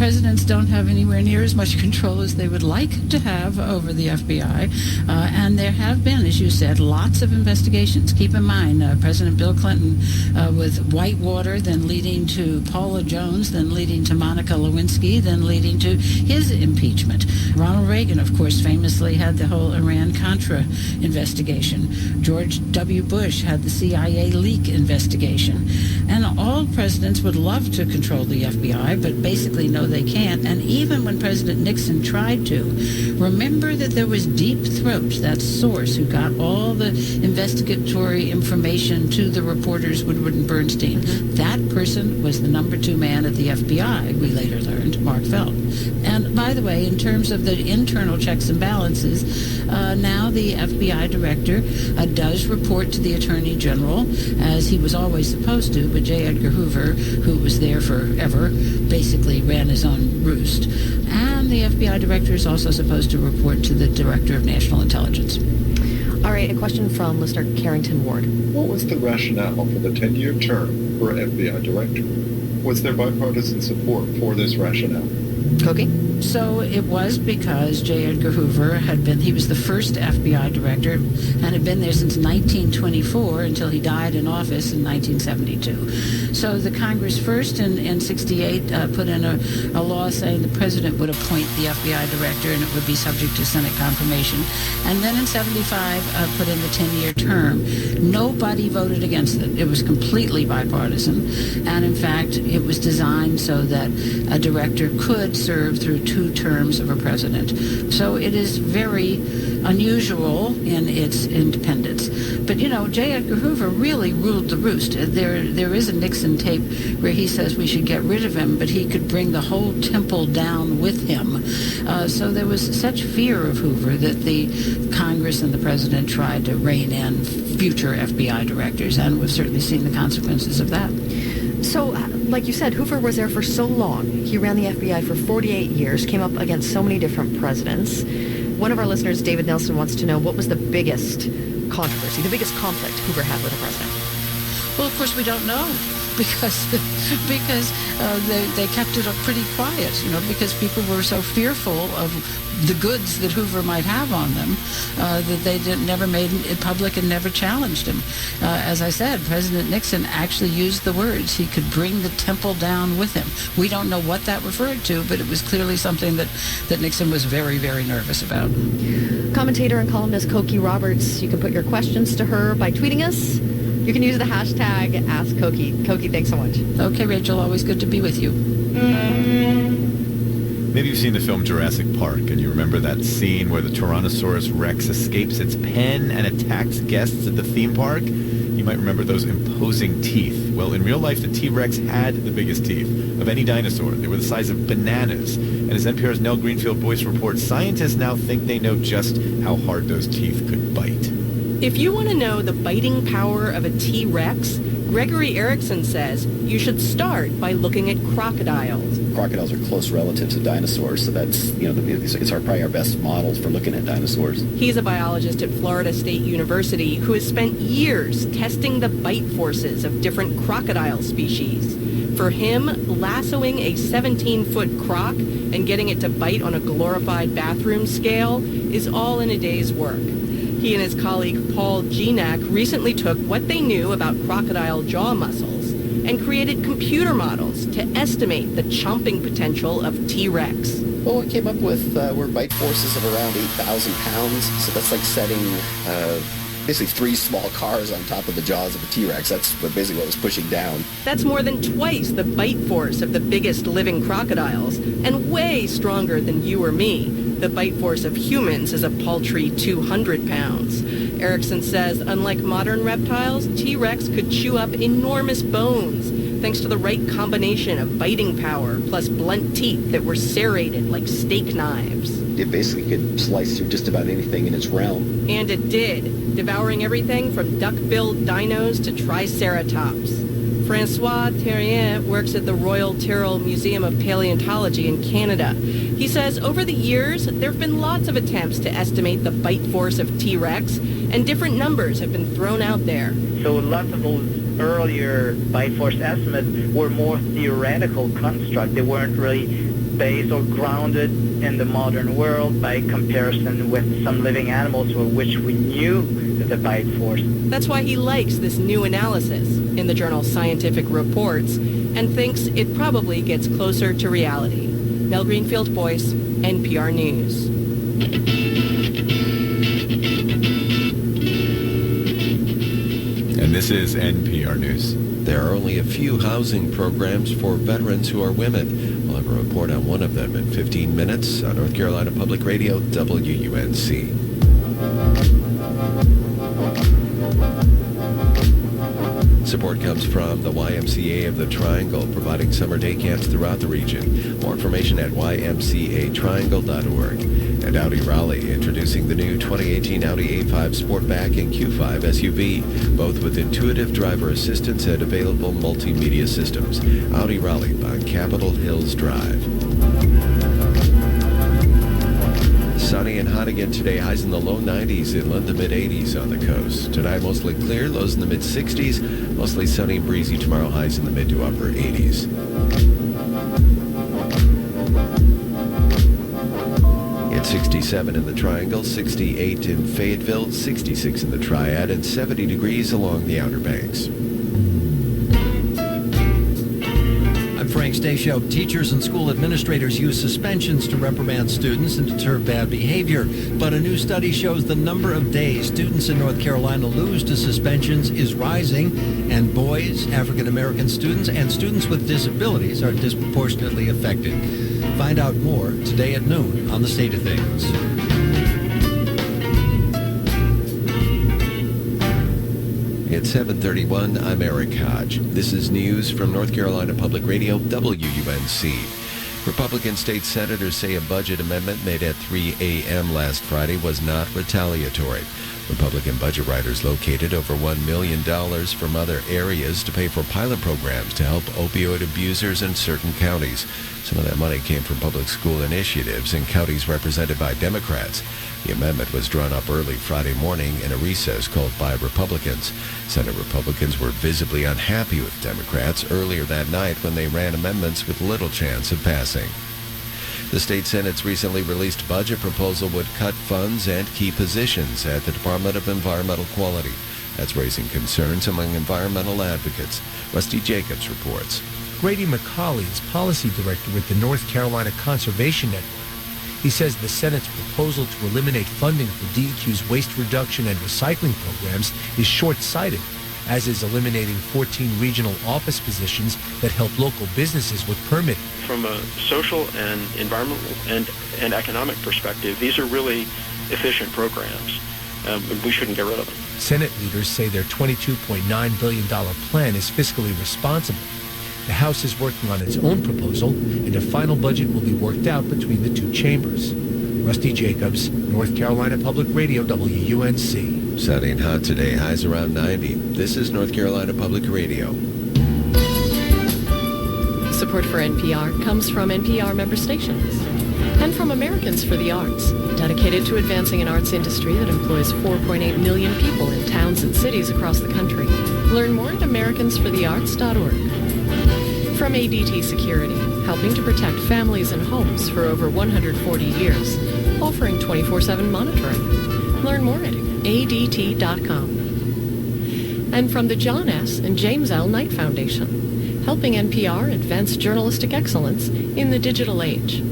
presidents don't have anywhere near as much control as they would like to have over the FBI. And there have been, as you said, lots of investigations. Keep in mind, President Bill Clinton with Whitewater, then leading to Paula Jones, then leading to Monica Lewinsky, then leading to his impeachment. Ronald Reagan, of course, famously had the whole Iran-Contra investigation. George W. Bush had the CIA leak investigation. And all presidents would love to control the FBI, but basically no, they can't. And even when President Nixon tried to, remember that there was Deep Throat, that source who got all the investigatory information to the reporters, Woodward and Bernstein. That person was the number 2 man at the FBI, we later learned, Mark Felt. And by the way, in terms of the internal checks and balances, now the FBI director does report to the Attorney General, as he was always supposed to, but J. Edgar Hoover, who was there forever, basically ran his own roost. And the FBI director is also supposed to report to the Director of National Intelligence. All right, a question from listener Carrington Ward. What was the rationale for the 10-year term for FBI director? Was there bipartisan support for this rationale? Koki? So it was because J. Edgar Hoover he was the first FBI director and had been there since 1924 until he died in office in 1972. So the Congress first in 68 put in a law saying the president would appoint the FBI director and it would be subject to Senate confirmation. And then in 75 put in the 10-year term. Nobody voted against it. It was completely bipartisan. And in fact, it was designed so that a director could serve through 2 terms of a president. So it is very unusual in its independence. But, you know, J. Edgar Hoover really ruled the roost. There is a Nixon tape where he says we should get rid of him, but he could bring the whole temple down with him. So there was such fear of Hoover that the Congress and the president tried to rein in future FBI directors, and we've certainly seen the consequences of that. So, like you said, Hoover was there for so long. He ran the FBI for 48 years, came up against so many different presidents. One of our listeners, David Nelson, wants to know what was the biggest controversy, the biggest conflict Hoover had with a president? Well, of course, we don't know because they kept it pretty quiet, you know, because people were so fearful of the goods that Hoover might have on them that they never made it public and never challenged him. As I said, President Nixon actually used the words, he could bring the temple down with him. We don't know what that referred to, but it was clearly something that Nixon was very, very nervous about. Commentator and columnist Koki Roberts, you can put your questions to her by tweeting us. You can use the hashtag #AskKoki. Koki, thanks so much. Okay, Rachel, always good to be with you. Maybe you've seen the film Jurassic Park, and you remember that scene where the Tyrannosaurus Rex escapes its pen and attacks guests at the theme park? You might remember those imposing teeth. Well, in real life, the T-Rex had the biggest teeth of any dinosaur. They were the size of bananas. And as NPR's Nell Greenfield Boyce reports, scientists now think they know just how hard those teeth could bite. If you want to know the biting power of a T-Rex, Gregory Erickson says you should start by looking at crocodiles. Crocodiles are close relatives of dinosaurs, so that's, it's probably our best models for looking at dinosaurs. He's a biologist at Florida State University who has spent years testing the bite forces of different crocodile species. For him, lassoing a 17-foot croc and getting it to bite on a glorified bathroom scale is all in a day's work. He and his colleague Paul Genack recently took what they knew about crocodile jaw muscles and created computer models to estimate the chomping potential of T-Rex. Well, what we came up with were bite forces of around 8,000 pounds, so that's like setting basically 3 small cars on top of the jaws of a T-Rex. That's basically what was pushing down. That's more than twice the bite force of the biggest living crocodiles, and way stronger than you or me. The bite force of humans is a paltry 200 pounds. Erickson says, unlike modern reptiles, T-Rex could chew up enormous bones thanks to the right combination of biting power plus blunt teeth that were serrated like steak knives. It basically could slice through just about anything in its realm. And it did, devouring everything from duck-billed dinos to triceratops. Francois Terrien works at the Royal Tyrrell Museum of Paleontology in Canada. He says over the years, there have been lots of attempts to estimate the bite force of T-Rex, and different numbers have been thrown out there. So lots of those earlier bite force estimates were more theoretical construct. They weren't really space or grounded in the modern world by comparison with some living animals for which we knew the bite force. That's why he likes this new analysis in the journal Scientific Reports and thinks it probably gets closer to reality. Mel Greenfield Boyce, NPR News. And this is NPR News. There are only a few housing programs for veterans who are women. We'll have a report on one of them in 15 minutes on North Carolina Public Radio, WUNC. Support comes from the YMCA of the Triangle, providing summer day camps throughout the region. More information at ymcatriangle.org. And Audi Raleigh, introducing the new 2018 Audi A5 Sportback and Q5 SUV, both with intuitive driver assistance and available multimedia systems. Audi Raleigh on Capitol Hills Drive. Sunny and hot again today. Highs in the low 90s, inland to mid-80s on the coast. Tonight, mostly clear. Lows in the mid-60s. Mostly sunny and breezy tomorrow. Highs in the mid to upper 80s. It's 67 in the Triangle, 68 in Fayetteville, 66 in the Triad, and 70 degrees along the Outer Banks. Frank Stasio. Teachers and school administrators use suspensions to reprimand students and deter bad behavior. But a new study shows the number of days students in North Carolina lose to suspensions is rising, and boys, African American students, and students with disabilities are disproportionately affected. Find out more today at noon on The State of Things. It's 7:31. I'm Eric Hodge. This is news from North Carolina Public Radio, WUNC. Republican state senators say a budget amendment made at 3 a.m. last Friday was not retaliatory. Republican budget writers located over $1 million from other areas to pay for pilot programs to help opioid abusers in certain counties. Some of that money came from public school initiatives in counties represented by Democrats. The amendment was drawn up early Friday morning in a recess called by Republicans. Senate Republicans were visibly unhappy with Democrats earlier that night when they ran amendments with little chance of passing. The state Senate's recently released budget proposal would cut funds and key positions at the Department of Environmental Quality. That's raising concerns among environmental advocates. Rusty Jacobs reports. Grady McCauley is policy director with the North Carolina Conservation Network. He says the Senate's proposal to eliminate funding for DEQ's waste reduction and recycling programs is short-sighted, as is eliminating 14 regional office positions that help local businesses with permitting. From a social and environmental and economic perspective, these are really efficient programs. We shouldn't get rid of them. Senate leaders say their $22.9 billion plan is fiscally responsible. The House is working on its own proposal, and a final budget will be worked out between the two chambers. Rusty Jacobs, North Carolina Public Radio, WUNC. Sunny and hot today, highs around 90. This is North Carolina Public Radio. Support for NPR comes from NPR member stations and from Americans for the Arts, dedicated to advancing an arts industry that employs 4.8 million people in towns and cities across the country. Learn more at americansforthearts.org. From ADT Security, helping to protect families and homes for over 140 years, offering 24/7 monitoring. Learn more at ADT.com. And from the John S. and James L. Knight Foundation, helping NPR advance journalistic excellence in the digital age.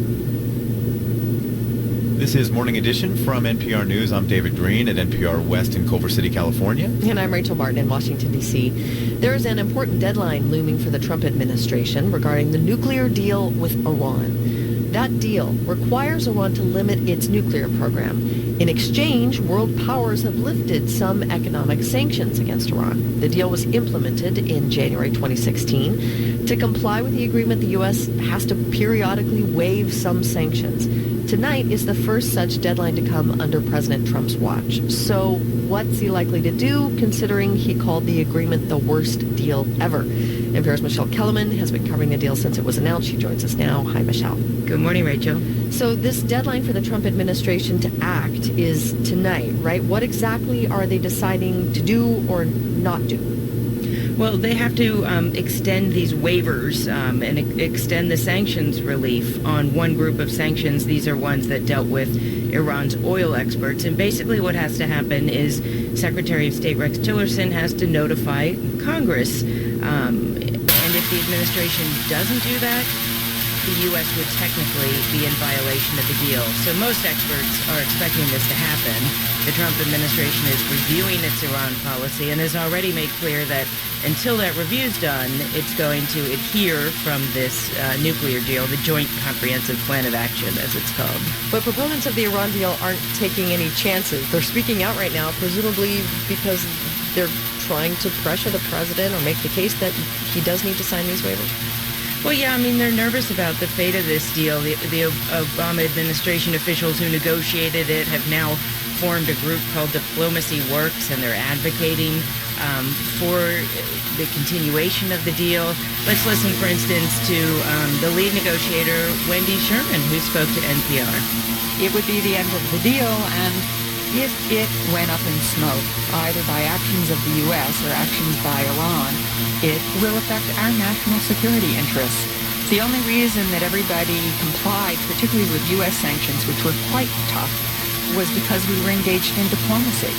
This is Morning Edition from NPR News. I'm David Green at NPR West in Culver City, California. And I'm Rachel Martin in Washington, D.C. There is an important deadline looming for the Trump administration regarding the nuclear deal with Iran. That deal requires Iran to limit its nuclear program. In exchange, world powers have lifted some economic sanctions against Iran. The deal was implemented in January 2016. To comply with the agreement, the U.S. has to periodically waive some sanctions. Tonight is the first such deadline to come under President Trump's watch. So what's he likely to do, considering he called the agreement the worst deal ever? NPR's Michelle Kellerman has been covering the deal since it was announced. She joins us now. Hi, Michelle. Good morning, Rachel. So this deadline for the Trump administration to act is tonight, right? What exactly are they deciding to do or not do? Well, they have to extend these waivers and extend the sanctions relief on one group of sanctions. These are ones that dealt with Iran's oil experts. And basically what has to happen is Secretary of State Rex Tillerson has to notify Congress. And if the administration doesn't do that, the U.S. would technically be in violation of the deal. So most experts are expecting this to happen. The Trump administration is reviewing its Iran policy and has already made clear that until that review's done, it's going to adhere from this nuclear deal, the Joint Comprehensive Plan of Action, as it's called. But proponents of the Iran deal aren't taking any chances. They're speaking out right now, presumably because they're trying to pressure the president or make the case that he does need to sign these waivers. Well, yeah, I mean, they're nervous about the fate of this deal. The Obama administration officials who negotiated it have now formed a group called Diplomacy Works, and they're advocating for the continuation of the deal. Let's listen, for instance, to the lead negotiator, Wendy Sherman, who spoke to NPR. It would be the end of the deal, and if it went up in smoke, either by actions of the U.S. or actions by Iran, it will affect our national security interests. The only reason that everybody complied, particularly with U.S. sanctions, which were quite tough, was because we were engaged in diplomacy.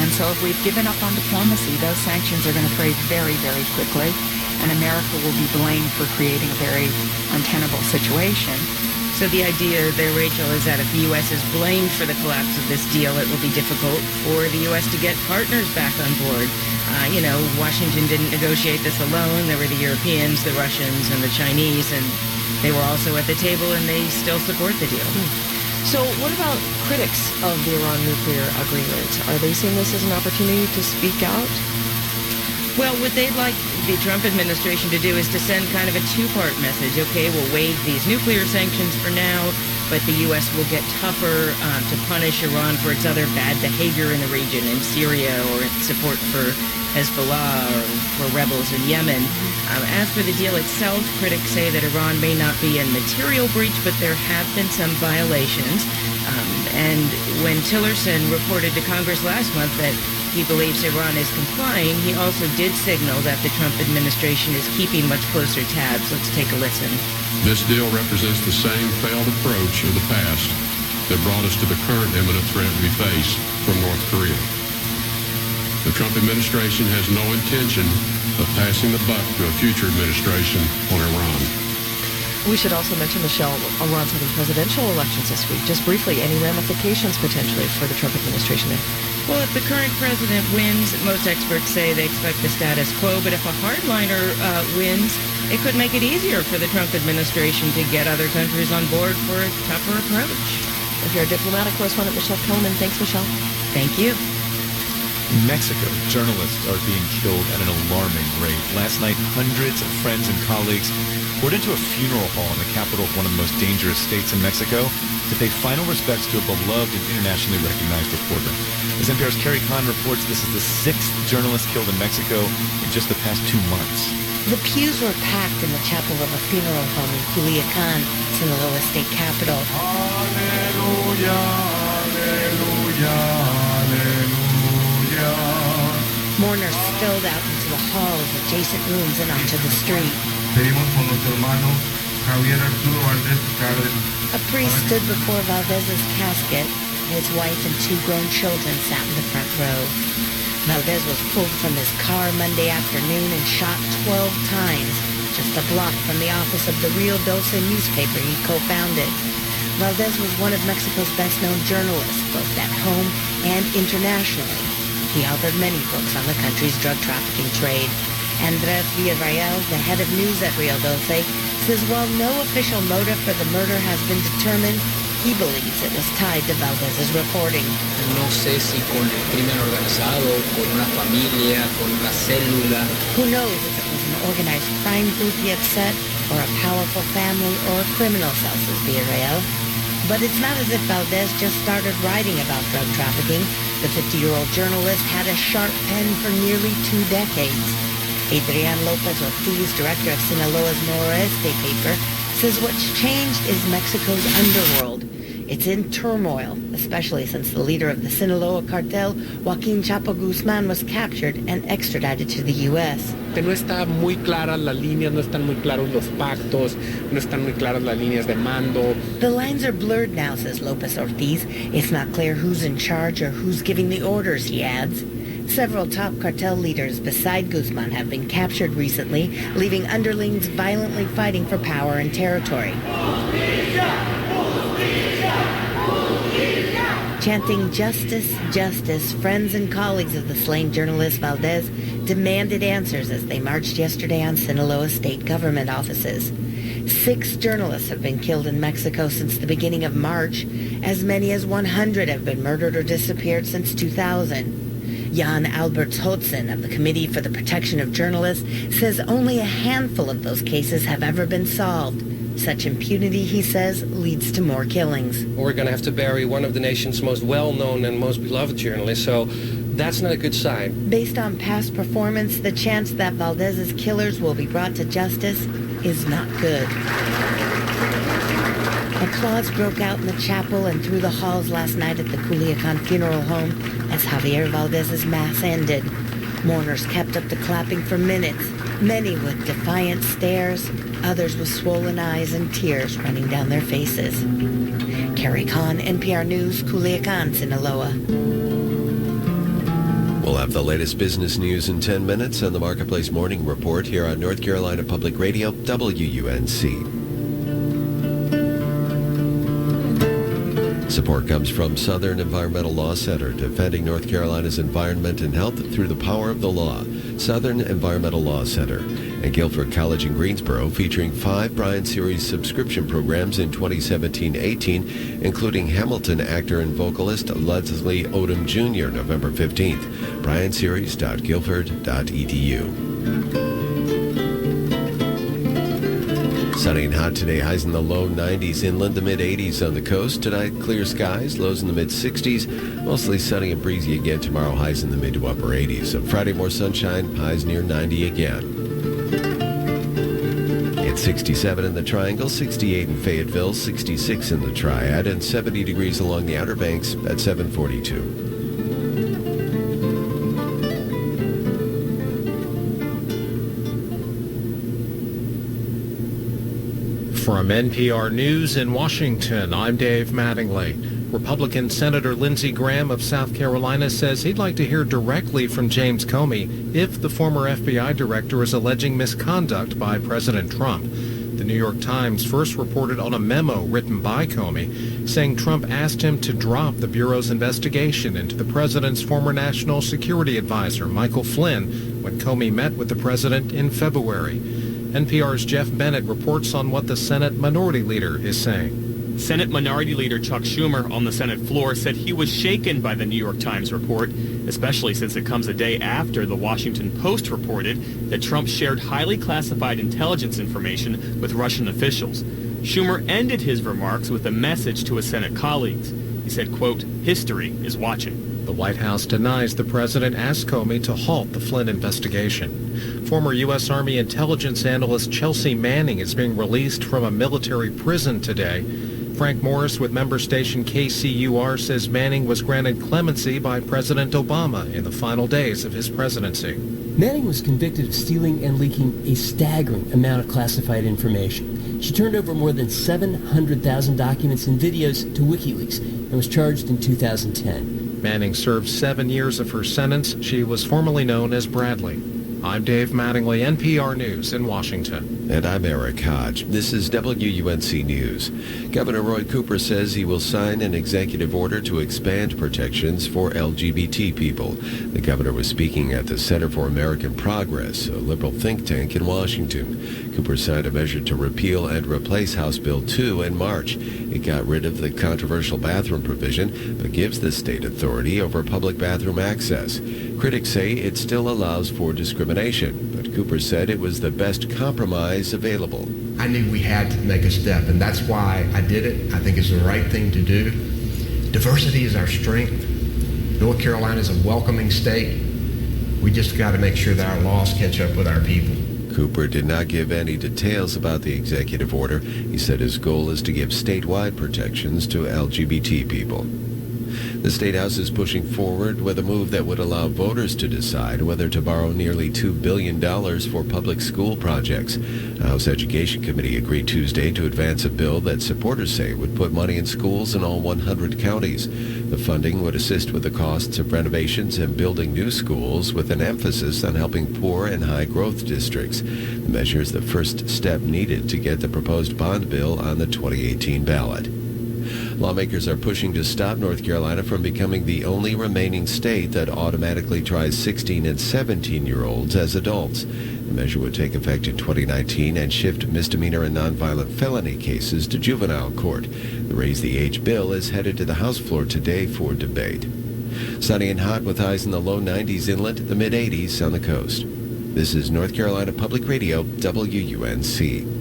And so if we've given up on diplomacy, those sanctions are going to fade very, very quickly, and America will be blamed for creating a very untenable situation. So the idea there, Rachel, is that if the U.S. is blamed for the collapse of this deal, it will be difficult for the U.S. to get partners back on board. Washington didn't negotiate this alone. There were the Europeans, the Russians, and the Chinese, and they were also at the table, and they still support the deal. So what about critics of the Iran nuclear agreement? Are they seeing this as an opportunity to speak out? Well, what they'd like the Trump administration to do is to send kind of a two-part message. Okay, we'll waive these nuclear sanctions for now, but the U.S. will get tougher to punish Iran for its other bad behavior in the region, in Syria, or its support for Hezbollah or for rebels in Yemen. As for the deal itself, critics say that Iran may not be in material breach, but there have been some violations. And when Tillerson reported to Congress last month that he believes Iran is complying, he also did signal that the Trump administration is keeping much closer tabs. Let's take a listen. This deal represents the same failed approach of the past that brought us to the current imminent threat we face from North Korea. The Trump administration has no intention of passing the buck to a future administration on Iran. We should also mention, Michelle, Iran's having presidential elections this week. Just briefly, any ramifications potentially for the Trump administration there? Well, if the current president wins, most experts say they expect the status quo. But if a hardliner wins, it could make it easier for the Trump administration to get other countries on board for a tougher approach. If you're a diplomatic correspondent, Michelle Coleman. Thanks, Michelle. Thank you. In Mexico, journalists are being killed at an alarming rate. Last night, hundreds of friends and colleagues poured into a funeral hall in the capital of one of the most dangerous states in Mexico to pay final respects to a beloved and internationally recognized reporter. As NPR's Carrie Kahn reports, this is the 6th journalist killed in Mexico in just the past 2 months. The pews were packed in the chapel of a funeral home in Culiacan, Sinaloa state capital. Hallelujah, hallelujah, hallelujah. Mourners spilled out into the halls, adjacent rooms, and onto the street. A priest stood before Valdez's casket. His wife and 2 grown children sat in the front row. Valdez was pulled from his car Monday afternoon and shot 12 times, just a block from the office of the Rio Dulce newspaper he co-founded. Valdez was one of Mexico's best-known journalists, both at home and internationally. He authored many books on the country's drug trafficking trade. Andres Villarreal, the head of news at Rio Dulce, says while no official motive for the murder has been determined, he believes it was tied to Valdez's reporting. No sé si con el crimen organizado, con una familia, con una célula. Who knows if it was an organized crime group he had set, or a powerful family, or a criminal cell, says Villarreal. But it's not as if Valdez just started writing about drug trafficking. The 50-year-old journalist had a sharp pen for nearly 2 decades. Adrian Lopez Ortiz, director of Sinaloa's Noroeste paper, says what's changed is Mexico's underworld. It's in turmoil, especially since the leader of the Sinaloa cartel, Joaquin Chapo Guzman, was captured and extradited to the U.S. No está muy claras las líneas, no están muy claros los pactos, no están muy claras las líneas de mando. The lines are blurred now, says Lopez Ortiz. It's not clear who's in charge or who's giving the orders, he adds. Several top cartel leaders beside Guzman have been captured recently, leaving underlings violently fighting for power and territory. Chanting "Justice, Justice," friends and colleagues of the slain journalist Valdez demanded answers as they marched yesterday on Sinaloa state government offices. 6 journalists have been killed in Mexico since the beginning of March. As many as 100 have been murdered or disappeared since 2000. Jan Alberts Hodson of the Committee for the Protection of Journalists says only a handful of those cases have ever been solved. Such impunity, he says, leads to more killings. We're going to have to bury one of the nation's most well-known and most beloved journalists, so that's not a good sign. Based on past performance, the chance that Valdez's killers will be brought to justice is not good. Applause broke out in the chapel and through the halls last night at the Culiacan funeral home as Javier Valdez's mass ended. Mourners kept up the clapping for minutes, many with defiant stares, others with swollen eyes and tears running down their faces. Carrie Kahn, NPR News, Culiacan, Sinaloa. We'll have the latest business news in 10 minutes on the Marketplace Morning Report here on North Carolina Public Radio, WUNC. Support comes from Southern Environmental Law Center, defending North Carolina's environment and health through the power of the law. Southern Environmental Law Center. And Guilford College in Greensboro, featuring 5 Bryant Series subscription programs in 2017-18, including Hamilton actor and vocalist Leslie Odom Jr., November 15th. BryantSeries.guilford.edu. Sunny and hot today, highs in the low 90s, inland the mid-80s on the coast. Tonight, clear skies, lows in the mid-60s. Mostly sunny and breezy again tomorrow, highs in the mid to upper 80s. On Friday, more sunshine, highs near 90 again. It's 67 in the Triangle, 68 in Fayetteville, 66 in the Triad, and 70 degrees along the Outer Banks at 742. From NPR News in Washington, I'm Dave Mattingly. Republican Senator Lindsey Graham of South Carolina says he'd like to hear directly from James Comey if the former FBI director is alleging misconduct by President Trump. The New York Times first reported on a memo written by Comey saying Trump asked him to drop the Bureau's investigation into the president's former national security advisor, Michael Flynn, when Comey met with the president in February. NPR's Jeff Bennett reports on what the Senate Minority Leader is saying. Senate Minority Leader Chuck Schumer on the Senate floor said he was shaken by the New York Times report, especially since it comes a day after the Washington Post reported that Trump shared highly classified intelligence information with Russian officials. Schumer ended his remarks with a message to his Senate colleagues. He said, quote, "History is watching." The White House denies the president asked Comey to halt the Flynn investigation. Former U.S. Army intelligence analyst Chelsea Manning is being released from a military prison today. Frank Morris with member station KCUR says Manning was granted clemency by President Obama in the final days of his presidency. Manning was convicted of stealing and leaking a staggering amount of classified information. She turned over more than 700,000 documents and videos to WikiLeaks and was charged in 2010. Manning served 7 years of her sentence. She was formerly known as Bradley. I'm Dave Mattingly, NPR News in Washington. And I'm Eric Hodge. This is WUNC News. Governor Roy Cooper says he will sign an executive order to expand protections for LGBT people. The governor was speaking at the Center for American Progress, a liberal think tank in Washington. Cooper signed a measure to repeal and replace House Bill 2 in March. It got rid of the controversial bathroom provision, but gives the state authority over public bathroom access. Critics say it still allows for discrimination, but Cooper said it was the best compromise available. I knew we had to make a step, and that's why I did it. I think it's the right thing to do. Diversity is our strength. North Carolina is a welcoming state. We just got to make sure that our laws catch up with our people. Cooper did not give any details about the executive order. He said his goal is to give statewide protections to LGBT people. The State House is pushing forward with a move that would allow voters to decide whether to borrow nearly $2 billion for public school projects. The House Education Committee agreed Tuesday to advance a bill that supporters say would put money in schools in all 100 counties. The funding would assist with the costs of renovations and building new schools, with an emphasis on helping poor and high-growth districts. The measure is the first step needed to get the proposed bond bill on the 2018 ballot. Lawmakers are pushing to stop North Carolina from becoming the only remaining state that automatically tries 16 and 17-year-olds as adults. The measure would take effect in 2019 and shift misdemeanor and nonviolent felony cases to juvenile court. The Raise the Age bill is headed to the House floor today for debate. Sunny and hot with highs in the low 90s inland, the mid-80s on the coast. This is North Carolina Public Radio, WUNC.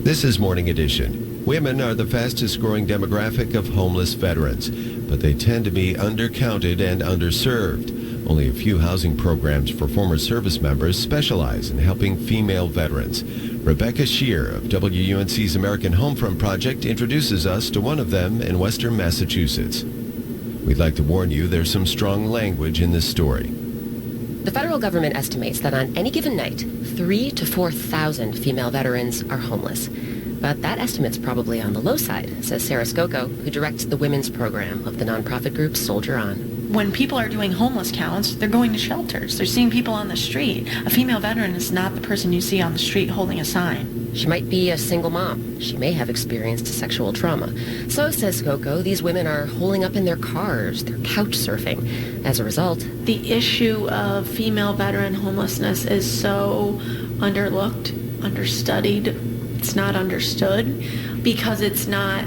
This is Morning Edition. Women are the fastest growing demographic of homeless veterans, but they tend to be undercounted and underserved. Only a few housing programs for former service members specialize in helping female veterans. Rebecca Shear of WUNC's American Homefront Project introduces us to one of them in Western Massachusetts. We'd like to warn you there's some strong language in this story. The federal government estimates that on any given night, 3,000 to 4,000 female veterans are homeless. But that estimate's probably on the low side, says Sarah Skoko, who directs the women's program of the nonprofit group Soldier On. When people are doing homeless counts, they're going to shelters. They're seeing people on the street. A female veteran is not the person you see on the street holding a sign. She might be a single mom. She may have experienced sexual trauma. So, says Skoko, these women are holing up in their cars. They're couch surfing. As a result, the issue of female veteran homelessness is so underlooked, understudied. It's not understood because it's not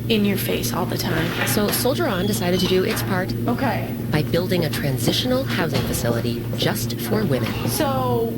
in your face all the time. So Soldier On decided to do its part. Okay. By building a transitional housing facility just for women. So,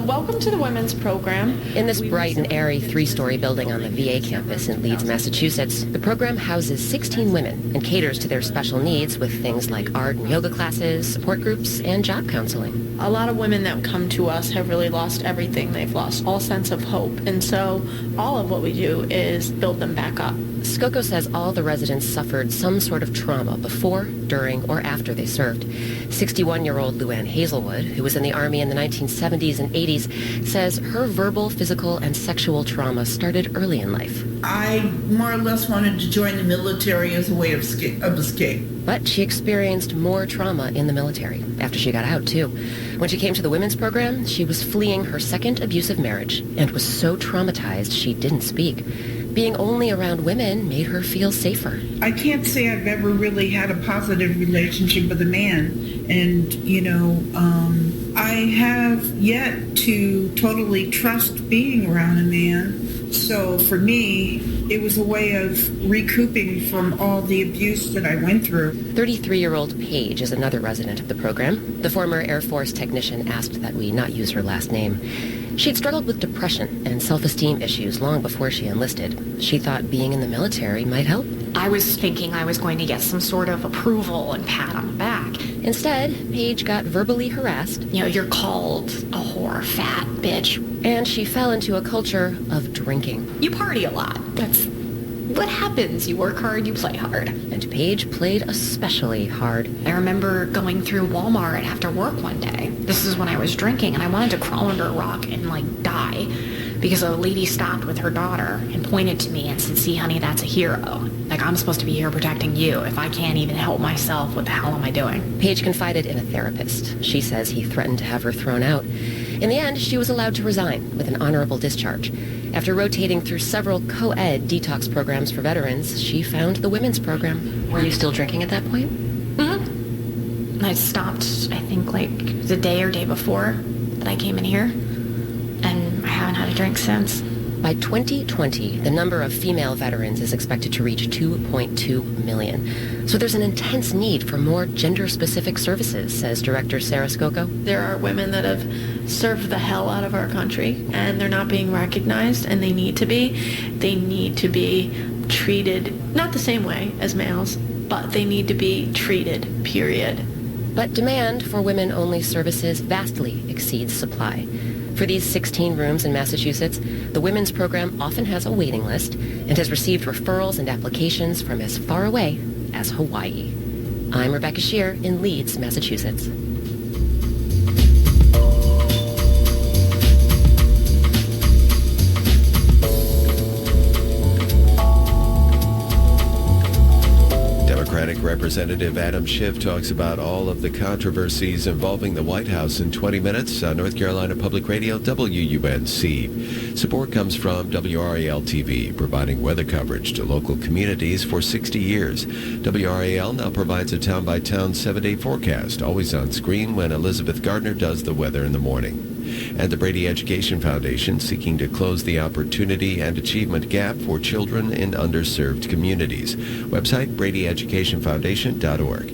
welcome to the women's program. In this bright and airy 3-story building on the VA campus in Leeds, Massachusetts, the program houses 16 women and caters to their special needs with things like art and yoga classes, support groups, and job counseling. A lot of women that come to us have really lost everything. They've lost all sense of hope. And so all of what we do is build them back up. Skoko says all the residents suffered some sort of trauma before, during, or after they served. 61-year-old Luann Hazelwood, who was in the Army in the 1970s and 80s, says her verbal, physical, and sexual trauma started early in life. I more or less wanted to join the military as a way of escape. But she experienced more trauma in the military after she got out, too. When she came to the women's program, she was fleeing her second abusive marriage and was so traumatized she didn't speak. Being only around women made her feel safer. I can't say I've ever really had a positive relationship with a man. And, I have yet to totally trust being around a man. So for me, it was a way of recouping from all the abuse that I went through. 33-year-old Paige is another resident of the program. The former Air Force technician asked that we not use her last name. She'd struggled with depression and self-esteem issues long before she enlisted. She thought being in the military might help. I was thinking I was going to get some sort of approval and pat on the back. Instead, Paige got verbally harassed. You're called a whore, fat bitch. And she fell into a culture of drinking. You party a lot. That's what happens. You work hard, you play hard. And Paige played especially hard. I remember going through Walmart after work one day. This is when I was drinking, and I wanted to crawl under a rock and, die. Because a lady stopped with her daughter and pointed to me and said, "See, honey, that's a hero. I'm supposed to be here protecting you. If I can't even help myself, what the hell am I doing?" Paige confided in a therapist. She says he threatened to have her thrown out. In the end, she was allowed to resign with an honorable discharge. After rotating through several co-ed detox programs for veterans, she found the women's program. Were you still drinking at that point? Mm-hmm. I stopped, I think, the day or day before that I came in here. And I haven't had a drink since. By 2020, the number of female veterans is expected to reach 2.2 million. So there's an intense need for more gender-specific services, says Director Sarah Skoko. There are women that have served the hell out of our country, and they're not being recognized, and they need to be. They need to be treated, not the same way as males, but they need to be treated, period. But demand for women-only services vastly exceeds supply. For these 16 rooms in Massachusetts, the women's program often has a waiting list and has received referrals and applications from as far away as Hawaii. I'm Rebecca Shear in Leeds, Massachusetts. Democratic Representative Adam Schiff talks about all of the controversies involving the White House in 20 minutes on North Carolina Public Radio, WUNC. Support comes from WRAL-TV, providing weather coverage to local communities for 60 years. WRAL now provides a town-by-town 7-day forecast, always on screen when Elizabeth Gardner does the weather in the morning. And the Brady Education Foundation seeking to close the opportunity and achievement gap for children in underserved communities. Website, BradyEducationFoundation.org.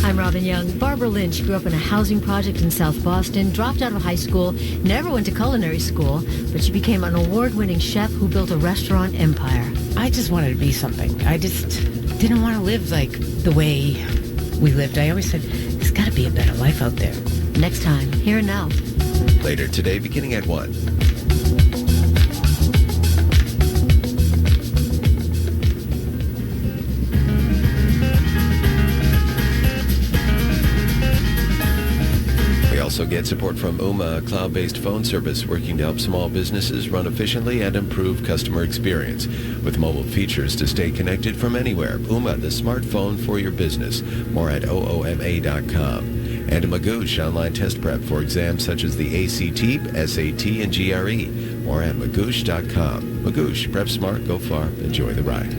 I'm Robin Young. Barbara Lynch grew up in a housing project in South Boston, dropped out of high school, never went to culinary school, but she became an award-winning chef who built a restaurant empire. I just wanted to be something. I just didn't want to live like the way we lived. I always said, there's got to be a better life out there. Next time, Here and Now. Later today, beginning at 1. We also get support from Ooma, a cloud-based phone service working to help small businesses run efficiently and improve customer experience with mobile features to stay connected from anywhere. Ooma, the smartphone for your business. More at ooma.com. And a Magoosh online test prep for exams such as the ACT, SAT, and GRE. More at magoosh.com. Magoosh, prep smart, go far, enjoy the ride.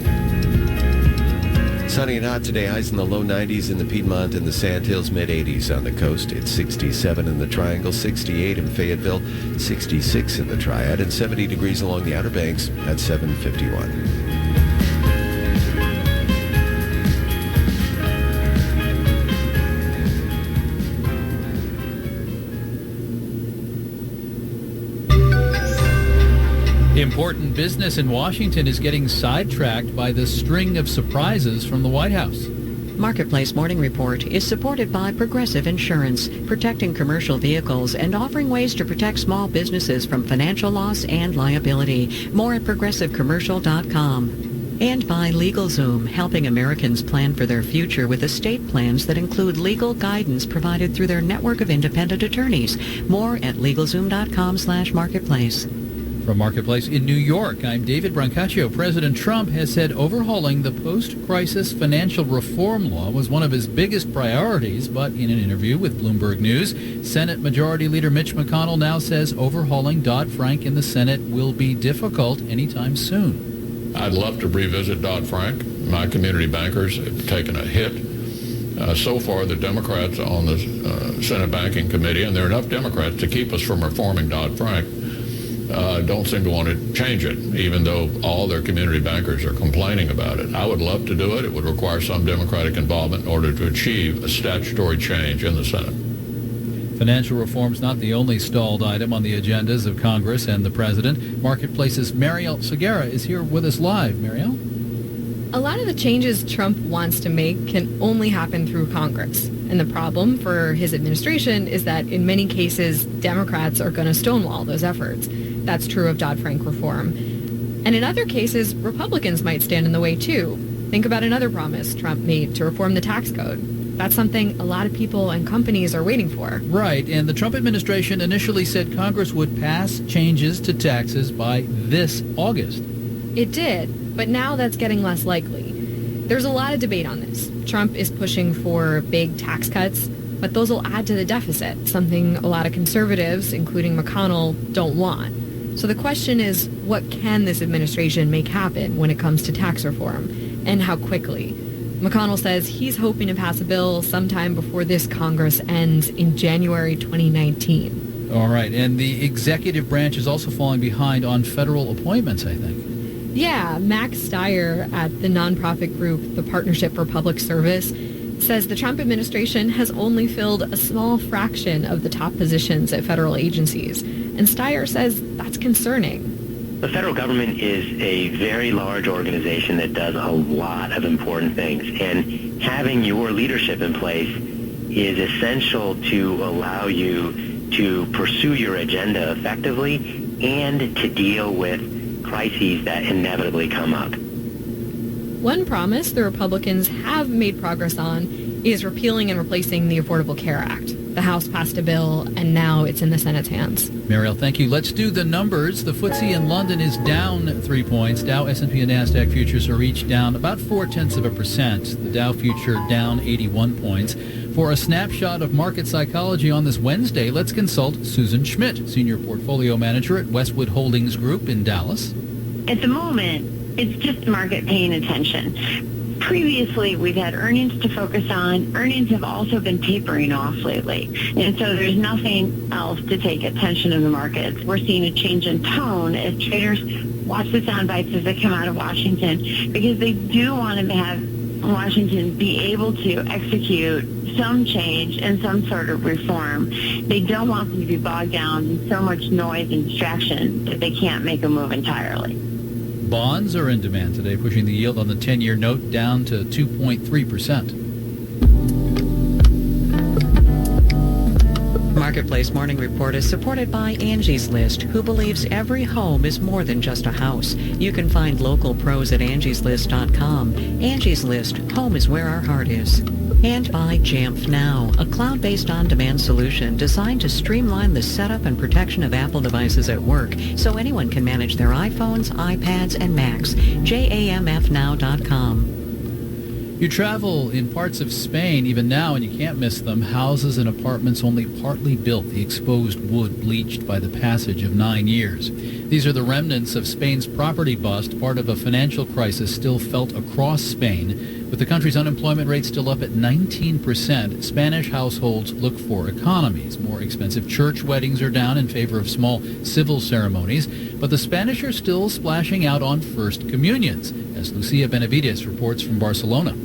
Sunny and hot today, highs in the low 90s in the Piedmont and the Sandhills, mid-80s on the coast. It's 67 in the Triangle, 68 in Fayetteville, 66 in the Triad, and 70 degrees along the Outer Banks at 7:51. Important business in Washington is getting sidetracked by the string of surprises from the White House. Marketplace Morning Report is supported by Progressive Insurance, protecting commercial vehicles and offering ways to protect small businesses from financial loss and liability. More at progressivecommercial.com. And by LegalZoom, helping Americans plan for their future with estate plans that include legal guidance provided through their network of independent attorneys. More at LegalZoom.com/marketplace. From Marketplace in New York, I'm David Brancaccio. President Trump has said overhauling the post-crisis financial reform law was one of his biggest priorities, but in an interview with Bloomberg News, Senate Majority Leader Mitch McConnell now says overhauling Dodd-Frank in the Senate will be difficult anytime soon. I'd love to revisit Dodd-Frank. My community bankers have taken a hit. So far, the Democrats on the Senate Banking Committee, and there are enough Democrats to keep us from reforming Dodd-Frank, don't seem to want to change it, even though all their community bankers are complaining about it. I would love to do it. It would require some Democratic involvement in order to achieve a statutory change in the Senate. Financial reform is not the only stalled item on the agendas of Congress and the President. Marketplace's Mariel Segura is here with us live. Mariel? A lot of the changes Trump wants to make can only happen through Congress. And the problem for his administration is that in many cases, Democrats are going to stonewall those efforts. That's true of Dodd-Frank reform. And in other cases, Republicans might stand in the way too. Think about another promise Trump made to reform the tax code. That's something a lot of people and companies are waiting for. Right, and the Trump administration initially said Congress would pass changes to taxes by this August. It did, but now that's getting less likely. There's a lot of debate on this. Trump is pushing for big tax cuts, but those will add to the deficit, something a lot of conservatives, including McConnell, don't want. So the question is, what can this administration make happen when it comes to tax reform, and how quickly? McConnell says he's hoping to pass a bill sometime before this Congress ends in January 2019. All right, and the executive branch is also falling behind on federal appointments, I think. Yeah, Max Steyer at the nonprofit group, the Partnership for Public Service, says the Trump administration has only filled a small fraction of the top positions at federal agencies. And Steyer says that's concerning. The federal government is a very large organization that does a lot of important things. And having your leadership in place is essential to allow you to pursue your agenda effectively and to deal with crises that inevitably come up. One promise the Republicans have made progress on is repealing and replacing the Affordable Care Act. The House passed a bill, and now it's in the Senate's hands. Mariel, thank you. Let's do the numbers. The FTSE in London is down 3 points. Dow, S&P, and NASDAQ futures are each down about 0.4%. The Dow future down 81 points. For a snapshot of market psychology on this Wednesday, let's consult Susan Schmidt, Senior Portfolio Manager at Westwood Holdings Group in Dallas. At the moment, it's just the market paying attention. Previously, we've had earnings to focus on. Earnings have also been tapering off lately. And so there's nothing else to take attention in the markets. We're seeing a change in tone as traders watch the sound bites as they come out of Washington, because they do want to have Washington be able to execute some change and some sort of reform. They don't want them to be bogged down in so much noise and distraction that they can't make a move entirely. Bonds are in demand today, pushing the yield on the 10-year note down to 2.3%. Marketplace Morning Report is supported by Angie's List, who believes every home is more than just a house. You can find local pros at angieslist.com. Angie's List, home is where our heart is. And by Jamf Now, a cloud-based on-demand solution designed to streamline the setup and protection of Apple devices at work so anyone can manage their iPhones, iPads, and Macs. JAMFnow.com. You travel in parts of Spain even now, and you can't miss them. Houses and apartments only partly built, the exposed wood bleached by the passage of 9 years. These are the remnants of Spain's property bust, part of a financial crisis still felt across Spain. With the country's unemployment rate still up at 19%, Spanish households look for economies. More expensive church weddings are down in favor of small civil ceremonies, but the Spanish are still splashing out on first communions, as Lucia Benavides reports from Barcelona.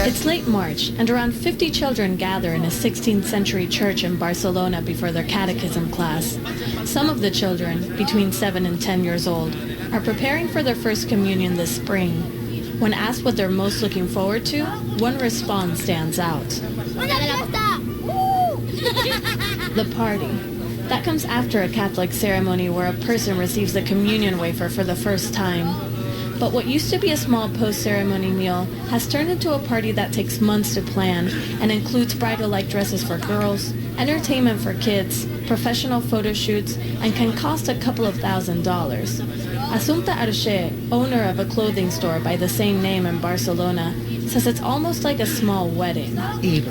It's late March, and around 50 children gather in a 16th century church in Barcelona before their catechism class. Some of the children, between 7 and 10 years old, are preparing for their first communion this spring. When asked what they're most looking forward to, one response stands out. The party. That comes after a Catholic ceremony where a person receives the communion wafer for the first time. But what used to be a small post-ceremony meal has turned into a party that takes months to plan and includes bridal-like dresses for girls, entertainment for kids, professional photo shoots, and can cost a couple of $1,000s. Asunta Arce, owner of a clothing store by the same name in Barcelona, says it's almost like a small wedding. And in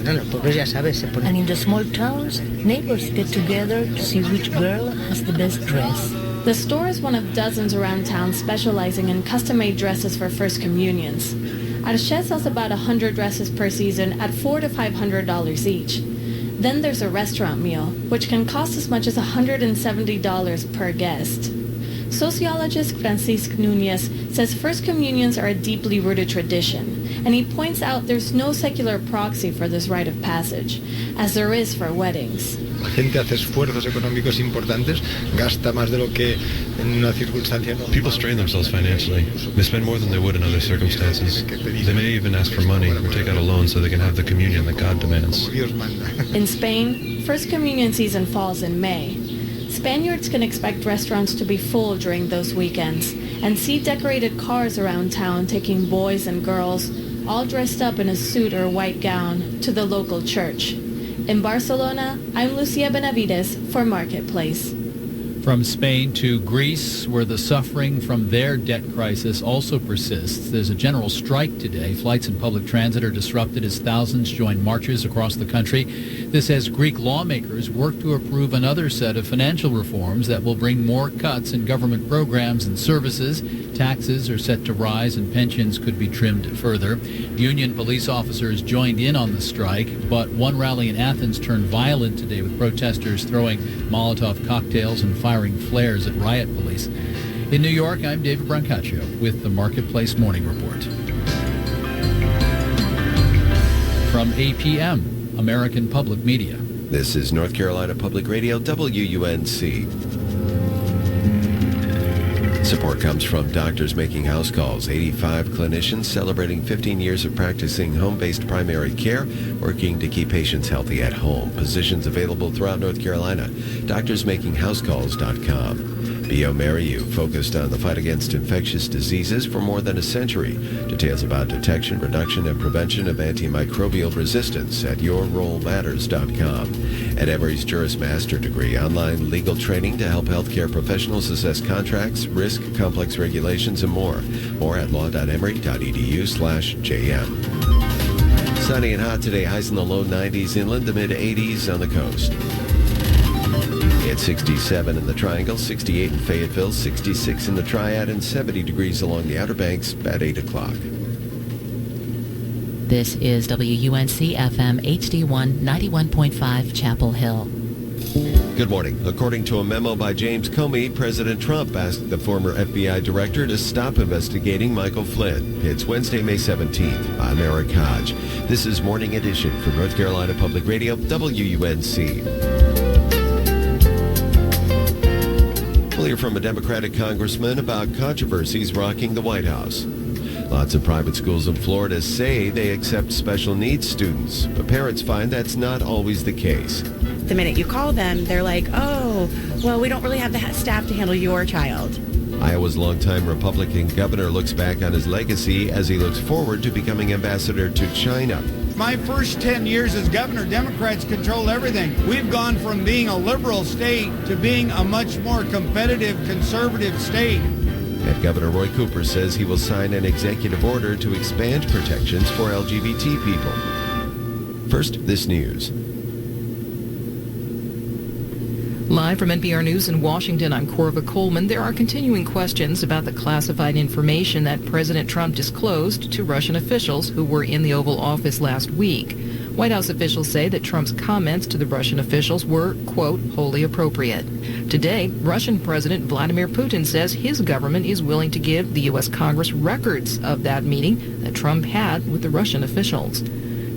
the small towns, neighbors get together to see which girl has the best dress. The store is one of dozens around town specializing in custom-made dresses for first communions. Arce sells about 100 dresses per season at $400 to $500 each. Then there's a restaurant meal, which can cost as much as $170 per guest. Sociologist Francisque Núñez says first communions are a deeply rooted tradition, and he points out there's no secular proxy for this rite of passage, as there is for weddings. La gente hace esfuerzos económicos importantes, gasta más de lo que en una circunstancia no. People strain themselves financially. They spend more than they would in other circumstances. They may even ask for money or take out a loan so they can have the communion that God demands. In Spain, First Communion season falls in May. Spaniards can expect restaurants to be full during those weekends and see decorated cars around town taking boys and girls, all dressed up in a suit or white gown, to the local church. In Barcelona, I'm Lucia Benavides for Marketplace. From Spain to Greece, where the suffering from their debt crisis also persists. There's a general strike today. Flights and public transit are disrupted as thousands join marches across the country. This as Greek lawmakers work to approve another set of financial reforms that will bring more cuts in government programs and services. Taxes are set to rise and pensions could be trimmed further. Union police officers joined in on the strike, but one rally in Athens turned violent today with protesters throwing Molotov cocktails and firing flares at riot police. In New York, I'm David Brancaccio with the Marketplace Morning Report. From APM, American Public Media. This is North Carolina Public Radio, WUNC. Support comes from Doctors Making House Calls, 85 clinicians celebrating 15 years of practicing home-based primary care, working to keep patients healthy at home. Positions available throughout North Carolina. DoctorsMakingHouseCalls.com. BioMariU, focused on the fight against infectious diseases for more than a century. Details about detection, reduction, and prevention of antimicrobial resistance at YourRoleMatters.com. And Emory's Juris Master Degree, online legal training to help healthcare professionals assess contracts, risk, complex regulations, and more. More at law.emory.edu/JM. Sunny and hot today, highs in the low 90s inland, the mid 80s on the coast. It's 67 in the Triangle, 68 in Fayetteville, 66 in the Triad, and 70 degrees along the Outer Banks at 8 o'clock. This is WUNC FM HD1 91.5 Chapel Hill. Good morning. According to a memo by James Comey, President Trump asked the former FBI director to stop investigating Michael Flynn. It's Wednesday, May 17th. I'm Eric Hodge. This is Morning Edition from North Carolina Public Radio, WUNC. We'll hear from a Democratic congressman about controversies rocking the White House. Lots of private schools in Florida say they accept special needs students, but parents find that's not always the case. The minute you call them, they're like, oh, well, we don't really have the staff to handle your child. Iowa's longtime Republican governor looks back on his legacy as he looks forward to becoming ambassador to China. My first 10 years as governor, Democrats controlled everything. We've gone from being a liberal state to being a much more competitive, conservative state. And Governor Roy Cooper says he will sign an executive order to expand protections for LGBT people. First, this news. Live from NPR News in Washington, I'm Corva Coleman. There are continuing questions about the classified information that President Trump disclosed to Russian officials who were in the Oval Office last week. White House officials say that Trump's comments to the Russian officials were, quote, wholly appropriate. Today, Russian President Vladimir Putin says his government is willing to give the U.S. Congress records of that meeting that Trump had with the Russian officials.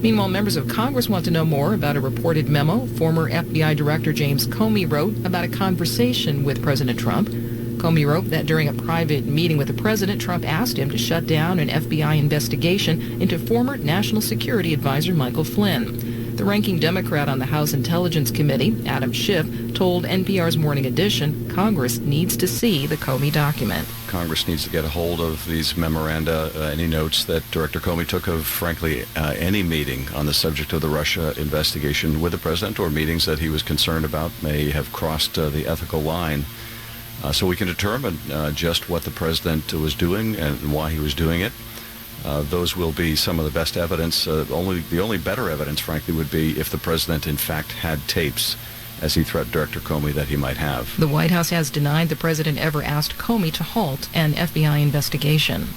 Meanwhile, members of Congress want to know more about a reported memo former FBI Director James Comey wrote about a conversation with President Trump. Comey wrote that during a private meeting with the president, Trump asked him to shut down an FBI investigation into former National Security Advisor Michael Flynn. The ranking Democrat on the House Intelligence Committee, Adam Schiff, told NPR's Morning Edition Congress needs to see the Comey document. Congress needs to get a hold of these memoranda, any notes that Director Comey took of, frankly, any meeting on the subject of the Russia investigation with the president, or meetings that he was concerned about may have crossed the ethical line, so we can determine just what the president was doing and why he was doing it. Those will be some of the best evidence. The only better evidence, frankly, would be if the president, in fact, had tapes, as he threatened Director Comey that he might have. The White House has denied the president ever asked Comey to halt an FBI investigation.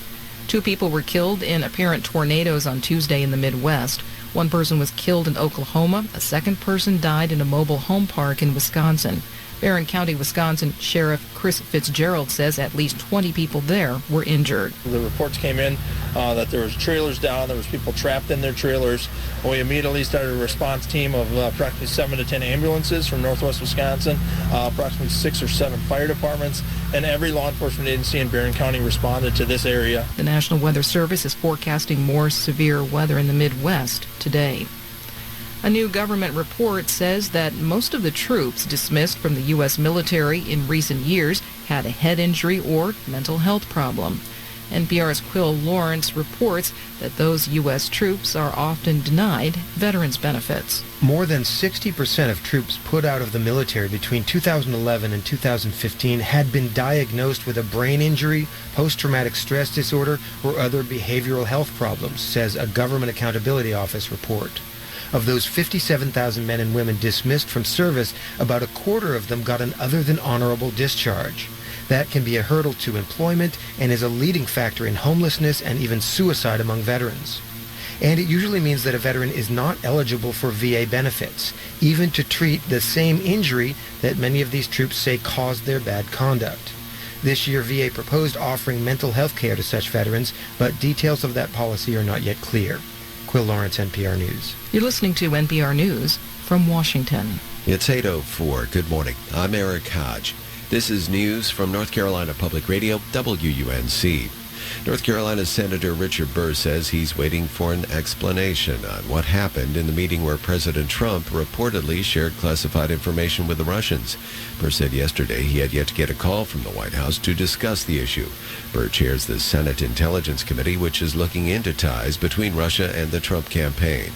2 people were killed in apparent tornadoes on Tuesday in the Midwest. 1 person was killed in Oklahoma. A 2nd person died in a mobile home park in Wisconsin. Barron County, Wisconsin Sheriff Chris Fitzgerald says at least 20 people there were injured. The reports came in that there was trailers down, there was people trapped in their trailers. We immediately started a response team of approximately 7 to 10 ambulances from northwest Wisconsin, approximately 6 or 7 fire departments, and every law enforcement agency in Barron County responded to this area. The National Weather Service is forecasting more severe weather in the Midwest today. A new government report says that most of the troops dismissed from the U.S. military in recent years had a head injury or mental health problem. NPR's Quill Lawrence reports that those U.S. troops are often denied veterans benefits. More than 60% of troops put out of the military between 2011 and 2015 had been diagnosed with a brain injury, post-traumatic stress disorder, or other behavioral health problems, says a Government Accountability Office report. Of those 57,000 men and women dismissed from service, about a quarter of them got an other than honorable discharge. That can be a hurdle to employment and is a leading factor in homelessness and even suicide among veterans. And it usually means that a veteran is not eligible for VA benefits, even to treat the same injury that many of these troops say caused their bad conduct. This year, VA proposed offering mental health care to such veterans, but details of that policy are not yet clear. Quill Lawrence, NPR News. You're listening to NPR News from Washington. It's 8:04. Good morning. I'm Eric Hodge. This is news from North Carolina Public Radio, WUNC. North Carolina Senator Richard Burr says he's waiting for an explanation on what happened in the meeting where President Trump reportedly shared classified information with the Russians. Burr said yesterday he had yet to get a call from the White House to discuss the issue. Burr chairs the Senate Intelligence Committee, which is looking into ties between Russia and the Trump campaign.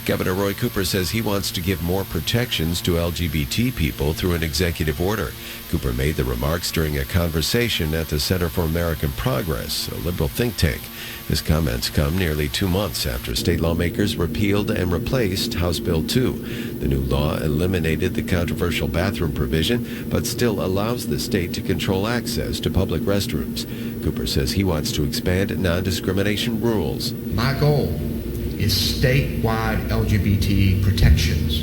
Governor Roy Cooper says he wants to give more protections to LGBT people through an executive order. Cooper made the remarks during a conversation at the Center for American Progress, a liberal think tank. His comments come nearly 2 months after state lawmakers repealed and replaced House Bill 2. The new law eliminated the controversial bathroom provision, but still allows the state to control access to public restrooms. Cooper says he wants to expand non-discrimination rules. My goal is statewide LGBT protections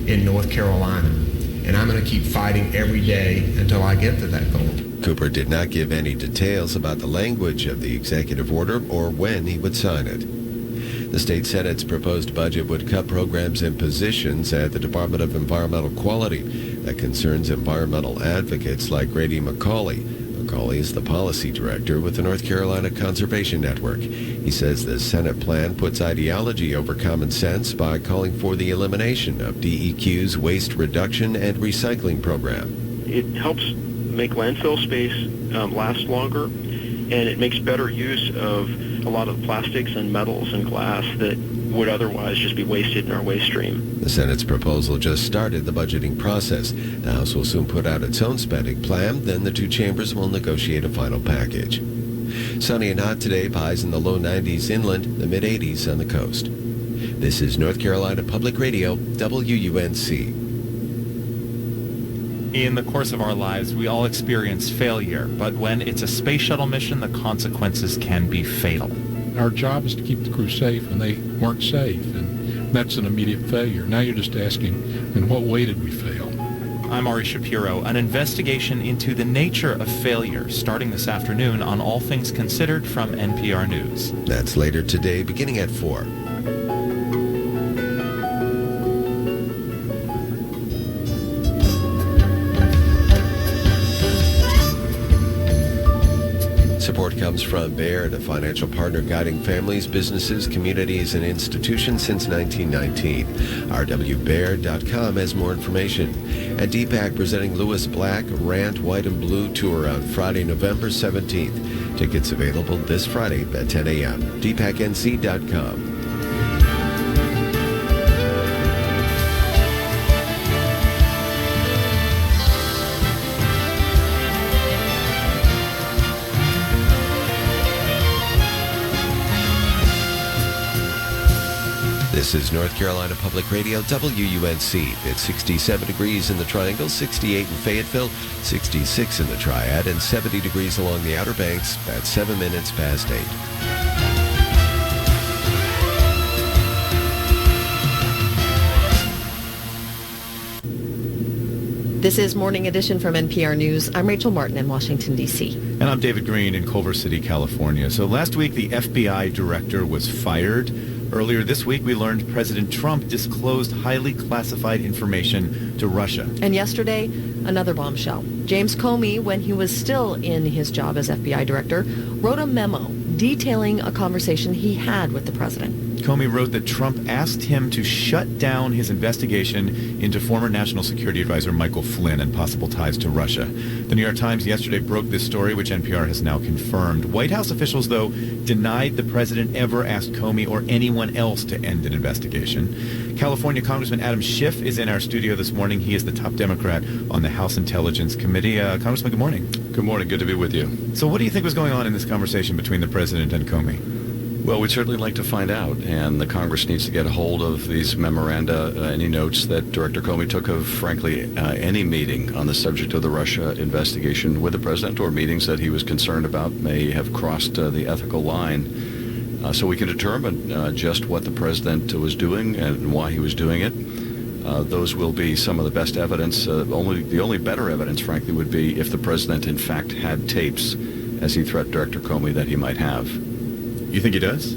in North Carolina, and I'm going to keep fighting every day until I get to that goal. Cooper did not give any details about the language of the executive order or when he would sign it. The state Senate's proposed budget would cut programs and positions at the Department of Environmental Quality that concerns environmental advocates like Grady McCauley. McCauley is the policy director with the North Carolina Conservation Network. He says the Senate plan puts ideology over common sense by calling for the elimination of DEQ's waste reduction and recycling program. It helps make landfill space last longer, and it makes better use of a lot of plastics and metals and glass that would otherwise just be wasted in our waste stream. The Senate's proposal just started the budgeting process. The House will soon put out its own spending plan, then the two chambers will negotiate a final package. Sunny and hot today, highs in the low 90s inland, the mid-80s on the coast. This is North Carolina Public Radio, WUNC. In the course of our lives, we all experience failure, but when it's a space shuttle mission, the consequences can be fatal. Our job is to keep the crew safe, and they weren't safe, and that's an immediate failure. Now you're just asking, in what way did we fail? I'm Ari Shapiro. An investigation into the nature of failure starting this afternoon on All Things Considered from NPR News. That's later today, beginning at 4. Support comes from Baird, a financial partner guiding families, businesses, communities, and institutions since 1919. rwbaird.com has more information. At DPAC presenting Lewis Black, Rant, White and Blue Tour on Friday, November 17th. Tickets available this Friday at 10 a.m. dpacnc.com. This is North Carolina Public Radio, WUNC. It's 67 degrees in the Triangle, 68 in Fayetteville, 66 in the Triad, and 70 degrees along the Outer Banks at 7 minutes past 8. This is Morning Edition from NPR News. I'm Rachel Martin in Washington, D.C. And I'm David Green in Culver City, California. So last week, the FBI director was fired. Earlier this week, we learned President Trump disclosed highly classified information to Russia. And yesterday, another bombshell. James Comey, when he was still in his job as FBI director, wrote a memo detailing a conversation he had with the president. Comey wrote that Trump asked him to shut down his investigation into former National Security Advisor Michael Flynn and possible ties to Russia. The New York Times yesterday broke this story, which NPR has now confirmed. White House officials, though, denied the president ever asked Comey or anyone else to end an investigation. California Congressman Adam Schiff is in our studio this morning. He is the top Democrat on the House Intelligence Committee. Congressman, good morning. Good morning. Good to be with you. So what do you think was going on in this conversation between the president and Comey? Well, we'd certainly like to find out, and the Congress needs to get a hold of these memoranda, any notes that Director Comey took of, frankly, any meeting on the subject of the Russia investigation with the president, or meetings that he was concerned about may have crossed the ethical line, so we can determine just what the president was doing and why he was doing it. Those will be some of the best evidence. The only better evidence, frankly, would be if the president, in fact, had tapes, as he threatened Director Comey that he might have. You think he does?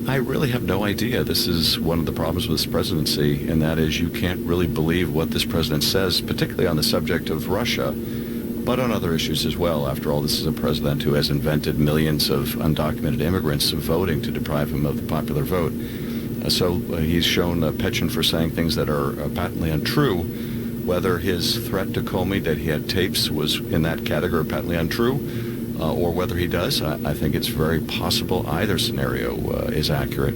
I really have no idea. This is one of the problems with this presidency, and that is you can't really believe what this president says, particularly on the subject of Russia. but on other issues as well. After all, this is a president who has invented millions of undocumented immigrants voting to deprive him of the popular vote. So he's shown a penchant for saying things that are patently untrue. Whether his threat to Comey that he had tapes was in that category patently untrue, or whether he does, I think it's very possible either scenario is accurate.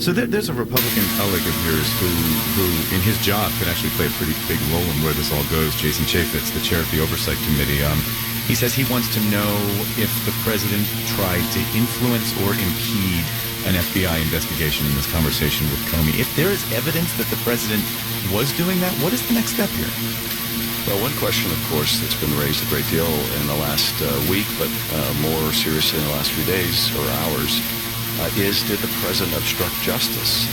So there's a Republican colleague of yours who in his job could actually play a pretty big role in where this all goes, Jason Chaffetz, the chair of the Oversight Committee. He says he wants to know if the president tried to influence or impede an FBI investigation in this conversation with Comey. If there is evidence that the president was doing that, what is the next step here? Well, one question, of course, that's been raised a great deal in the last week, but more seriously in the last few days or hours, is did the president obstruct justice?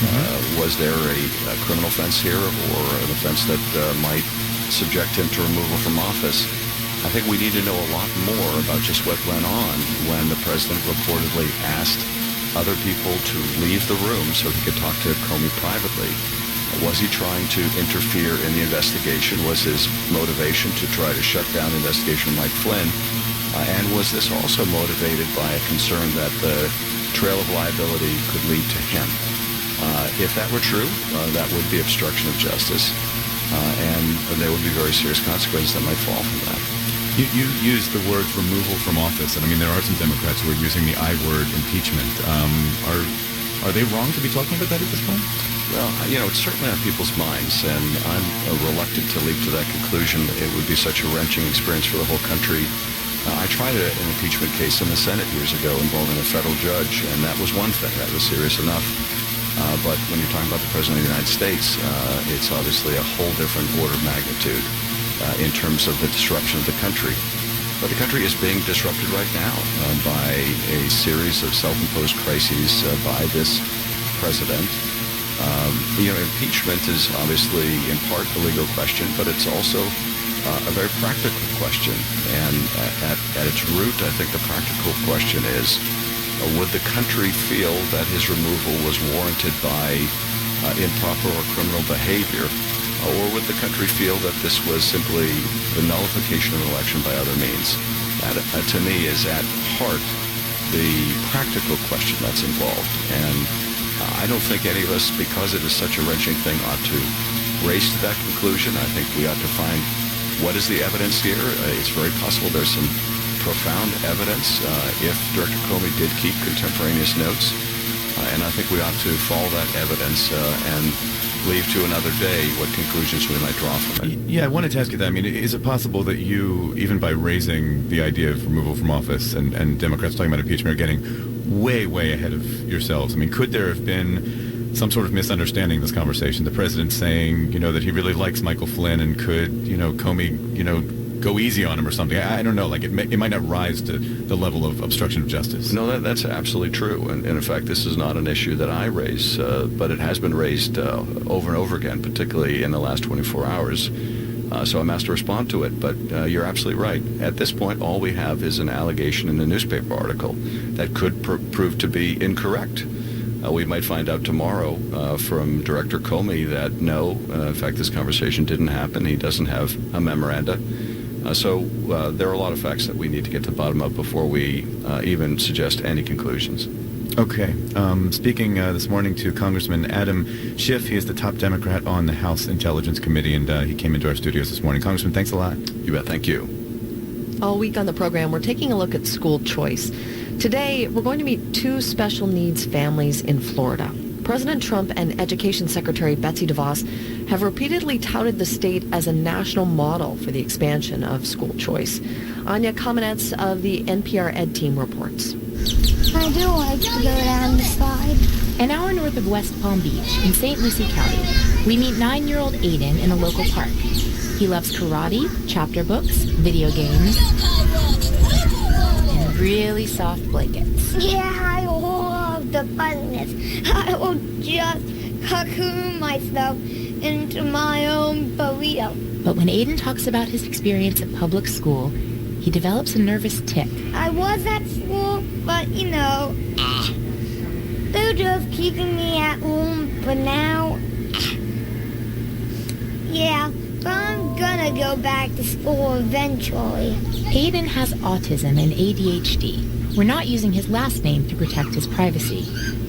Was there a criminal offense here or an offense that might subject him to removal from office? I think we need to know a lot more about just what went on when the president reportedly asked other people to leave the room so he could talk to Comey privately. Was he trying to interfere in the investigation? Was his motivation to try to shut down the investigation of Mike Flynn? And was this also motivated by a concern that the trail of liability could lead to him? If that were true, that would be obstruction of justice, and there would be very serious consequences that might fall from that. You used the words removal from office, and I mean there are some Democrats who are using the I word impeachment. Are they wrong to be talking about that at this point? Well, it's certainly on people's minds, and I'm reluctant to leap to that conclusion. It would be such a wrenching experience for the whole country. I tried an impeachment case in the Senate years ago involving a federal judge, and that was one thing. That was serious enough. But when you're talking about the President of the United States, it's obviously a whole different order of magnitude in terms of the disruption of the country. But the country is being disrupted right now by a series of self-imposed crises by this president. Impeachment is obviously in part a legal question, but it's also a very practical question. And at its root, I think the practical question is, would the country feel that his removal was warranted by improper or criminal behavior? Or would the country feel that this was simply the nullification of an election by other means? That, to me, is at heart the practical question that's involved. And I don't think any of us, because it is such a wrenching thing, ought to race to that conclusion. I think we ought to find what is the evidence here. It's very possible there's some profound evidence if Director Comey did keep contemporaneous notes. And I think we ought to follow that evidence and leave to another day what conclusions we might draw from it. Yeah, I wanted to ask you that. I mean, is it possible that you, even by raising the idea of removal from office and Democrats talking about impeachment, are getting way, way ahead of yourselves? I mean, could there have been some sort of misunderstanding in this conversation? The president saying, that he really likes Michael Flynn and could, Comey, go easy on him or something. I don't know. Like it might not rise to the level of obstruction of justice. No, that's absolutely true. And in fact, this is not an issue that I raise, but it has been raised over and over again, particularly in the last 24 hours. So I'm asked to respond to it. But you're absolutely right. At this point, all we have is an allegation in a newspaper article that could prove to be incorrect. We might find out tomorrow from Director Comey that no, in fact, this conversation didn't happen. He doesn't have a memoranda. So there are a lot of facts that we need to get to the bottom of before we even suggest any conclusions. Okay. Speaking this morning to Congressman Adam Schiff, he is the top Democrat on the House Intelligence Committee, and he came into our studios this morning. Congressman, thanks a lot. You bet. Thank you. All week on the program, we're taking a look at school choice. Today, we're going to meet two special needs families in Florida. President Trump and Education Secretary Betsy DeVos have repeatedly touted the state as a national model for the expansion of school choice. Anya Kamenetz of the NPR Ed Team reports. I do like to go down the slide. An hour north of West Palm Beach in St. Lucie County, we meet 9-year-old Aiden in a local park. He loves karate, chapter books, video games, and really soft blankets. Yeah, I love the funness. I will just cocoon myself into my own burrito. But when Aiden talks about his experience at public school, he develops a nervous tic. I was at school, but they're just keeping me at home. But now, yeah, but I'm gonna go back to school eventually. Aiden has autism and ADHD. We're not using his last name to protect his privacy.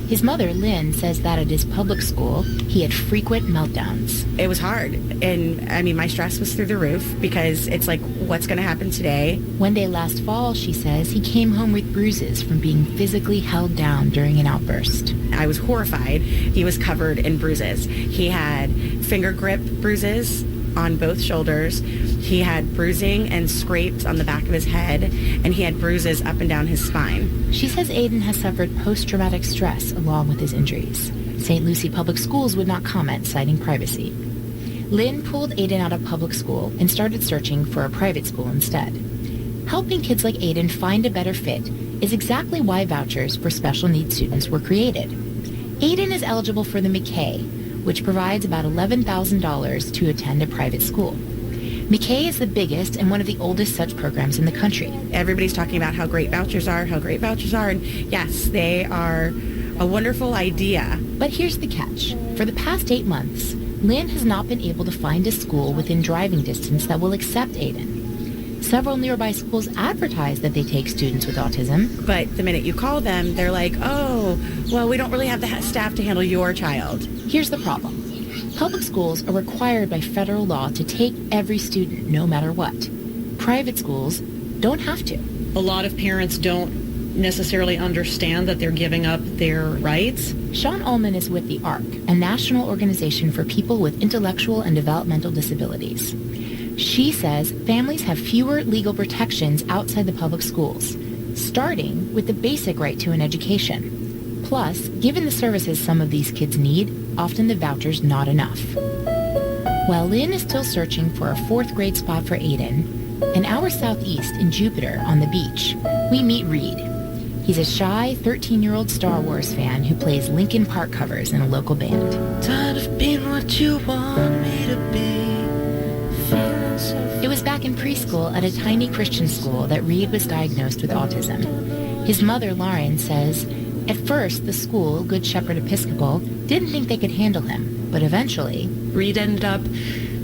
His mother, Lynn, says that at his public school, he had frequent meltdowns. It was hard. And I mean, my stress was through the roof because it's like, what's going to happen today? One day last fall, she says, he came home with bruises from being physically held down during an outburst. I was horrified. He was covered in bruises. He had finger grip bruises on both shoulders. He had bruising and scrapes on the back of his head, and he had bruises up and down his spine. She says Aiden has suffered post-traumatic stress along with his injuries. St. Lucie Public Schools would not comment, citing privacy. Lynn pulled Aiden out of public school and started searching for a private school instead. Helping kids like Aiden find a better fit is exactly why vouchers for special needs students were created. Aiden is eligible for the McKay, which provides about $11,000 to attend a private school. McKay is the biggest and one of the oldest such programs in the country. Everybody's talking about how great vouchers are, and yes, they are a wonderful idea. But here's the catch. For the past 8 months, Lynn has not been able to find a school within driving distance that will accept Aiden. Several nearby schools advertise that they take students with autism. But the minute you call them, they're like, oh, well, we don't really have the staff to handle your child. Here's the problem. Public schools are required by federal law to take every student no matter what. Private schools don't have to. A lot of parents don't necessarily understand that they're giving up their rights. Sean Ullman is with the ARC, a national organization for people with intellectual and developmental disabilities. She says families have fewer legal protections outside the public schools, starting with the basic right to an education. Plus, given the services some of these kids need, often the voucher's not enough. While Lynn is still searching for a 4th grade spot for Aiden, an hour southeast in Jupiter on the beach, we meet Reed. He's a shy 13-year-old Star Wars fan who plays Linkin Park covers in a local band. Tired of being what you want me to be. It was back in preschool at a tiny Christian school that Reed was diagnosed with autism. His mother, Lauren, says, at first, the school, Good Shepherd Episcopal, didn't think they could handle him, but eventually... Reed ended up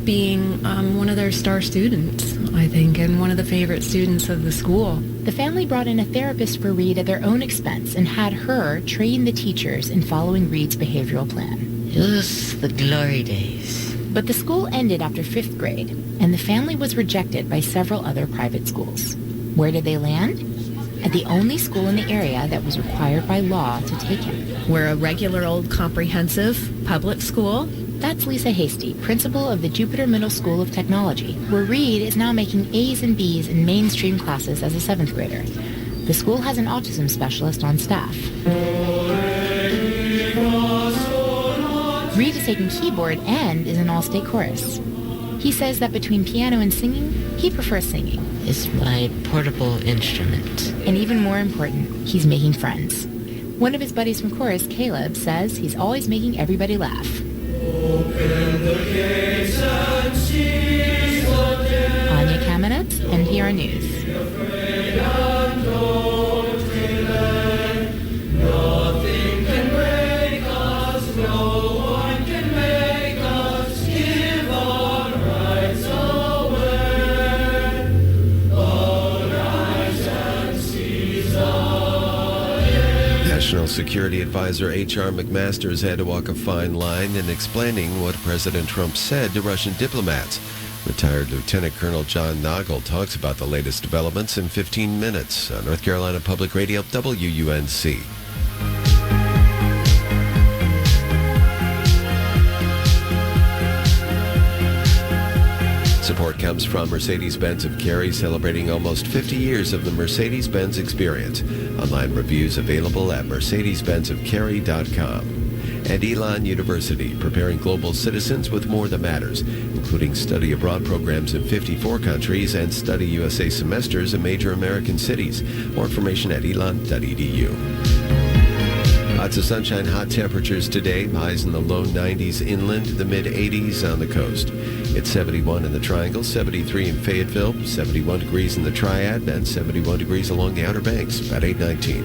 being one of their star students, I think, and one of the favorite students of the school. The family brought in a therapist for Reed at their own expense and had her train the teachers in following Reed's behavioral plan. Just the glory days. But the school ended after 5th grade, and the family was rejected by several other private schools. Where did they land? At the only school in the area that was required by law to take him. We're a regular old comprehensive public school. That's Lisa Hasty, principal of the Jupiter Middle School of Technology, where Reed is now making A's and B's in mainstream classes as a 7th grader. The school has an autism specialist on staff. Reed is taking keyboard and is an all-state chorus. He says that between piano and singing, he prefers singing. It's my portable instrument. And even more important, he's making friends. One of his buddies from chorus, Caleb, says he's always making everybody laugh. Open the gates and seize the day. Anya Kamenetz, NPR News. Be afraid and don't delay. Nothing can break us, no one can make us give our rights away. All rise and seize the day. National Security Advisor H.R. McMaster's had to walk a fine line in explaining what President Trump said to Russian diplomats. Retired Lieutenant Colonel John Nagel talks about the latest developments in 15 minutes on North Carolina Public Radio, WUNC. Support comes from Mercedes-Benz of Cary, celebrating almost 50 years of the Mercedes-Benz experience. Online reviews available at mercedes-benzofcary.com. And Elon University, preparing global citizens with more that matters, including study abroad programs in 54 countries and study USA semesters in major American cities. More information at elon.edu. Lots of sunshine, hot temperatures today. Highs in the low 90s inland, the mid 80s on the coast. It's 71 in the Triangle, 73 in Fayetteville, 71 degrees in the Triad, and 71 degrees along the Outer Banks, about 8:19.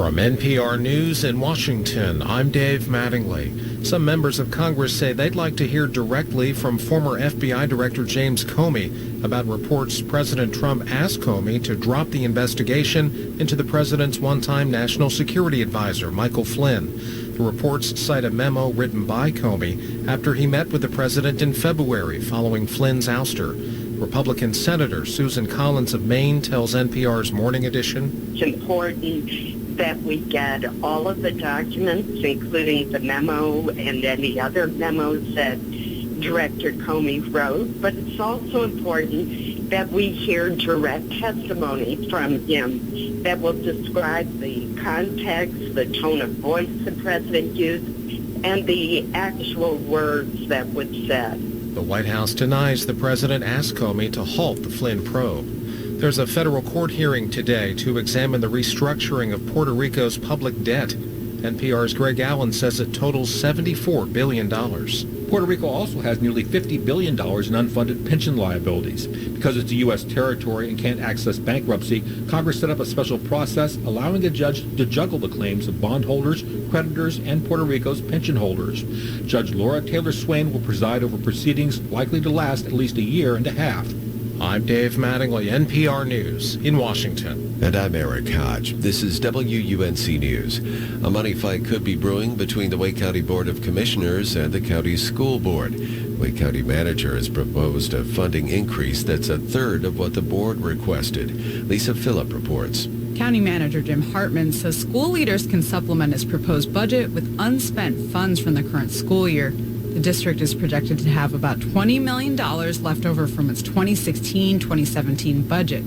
From NPR News in Washington, I'm Dave Mattingly. Some members of Congress say they'd like to hear directly from former FBI Director James Comey about reports President Trump asked Comey to drop the investigation into the president's one-time national security advisor, Michael Flynn. The reports cite a memo written by Comey after he met with the president in February following Flynn's ouster. Republican Senator Susan Collins of Maine tells NPR's Morning Edition, It's important that we get all of the documents, including the memo and any other memos that Director Comey wrote, but it's also important that we hear direct testimony from him that will describe the context, the tone of voice the president used, and the actual words that were said. The White House denies the president asked Comey to halt the Flynn probe. There's a federal court hearing today to examine the restructuring of Puerto Rico's public debt. NPR's Greg Allen says it totals $74 billion. Puerto Rico also has nearly $50 billion in unfunded pension liabilities. Because it's a U.S. territory and can't access bankruptcy, Congress set up a special process allowing a judge to juggle the claims of bondholders, creditors, and Puerto Rico's pension holders. Judge Laura Taylor Swain will preside over proceedings likely to last at least a year and a half. I'm Dave Mattingly, NPR News in Washington. And I'm Eric Hodge. This is WUNC News. A money fight could be brewing between the Wake County Board of Commissioners and the county school board. Wake County manager has proposed a funding increase that's a third of what the board requested. Lisa Phillip reports. County Manager Jim Hartman says school leaders can supplement his proposed budget with unspent funds from the current school year. The district is projected to have about $20 million left over from its 2016-2017 budget.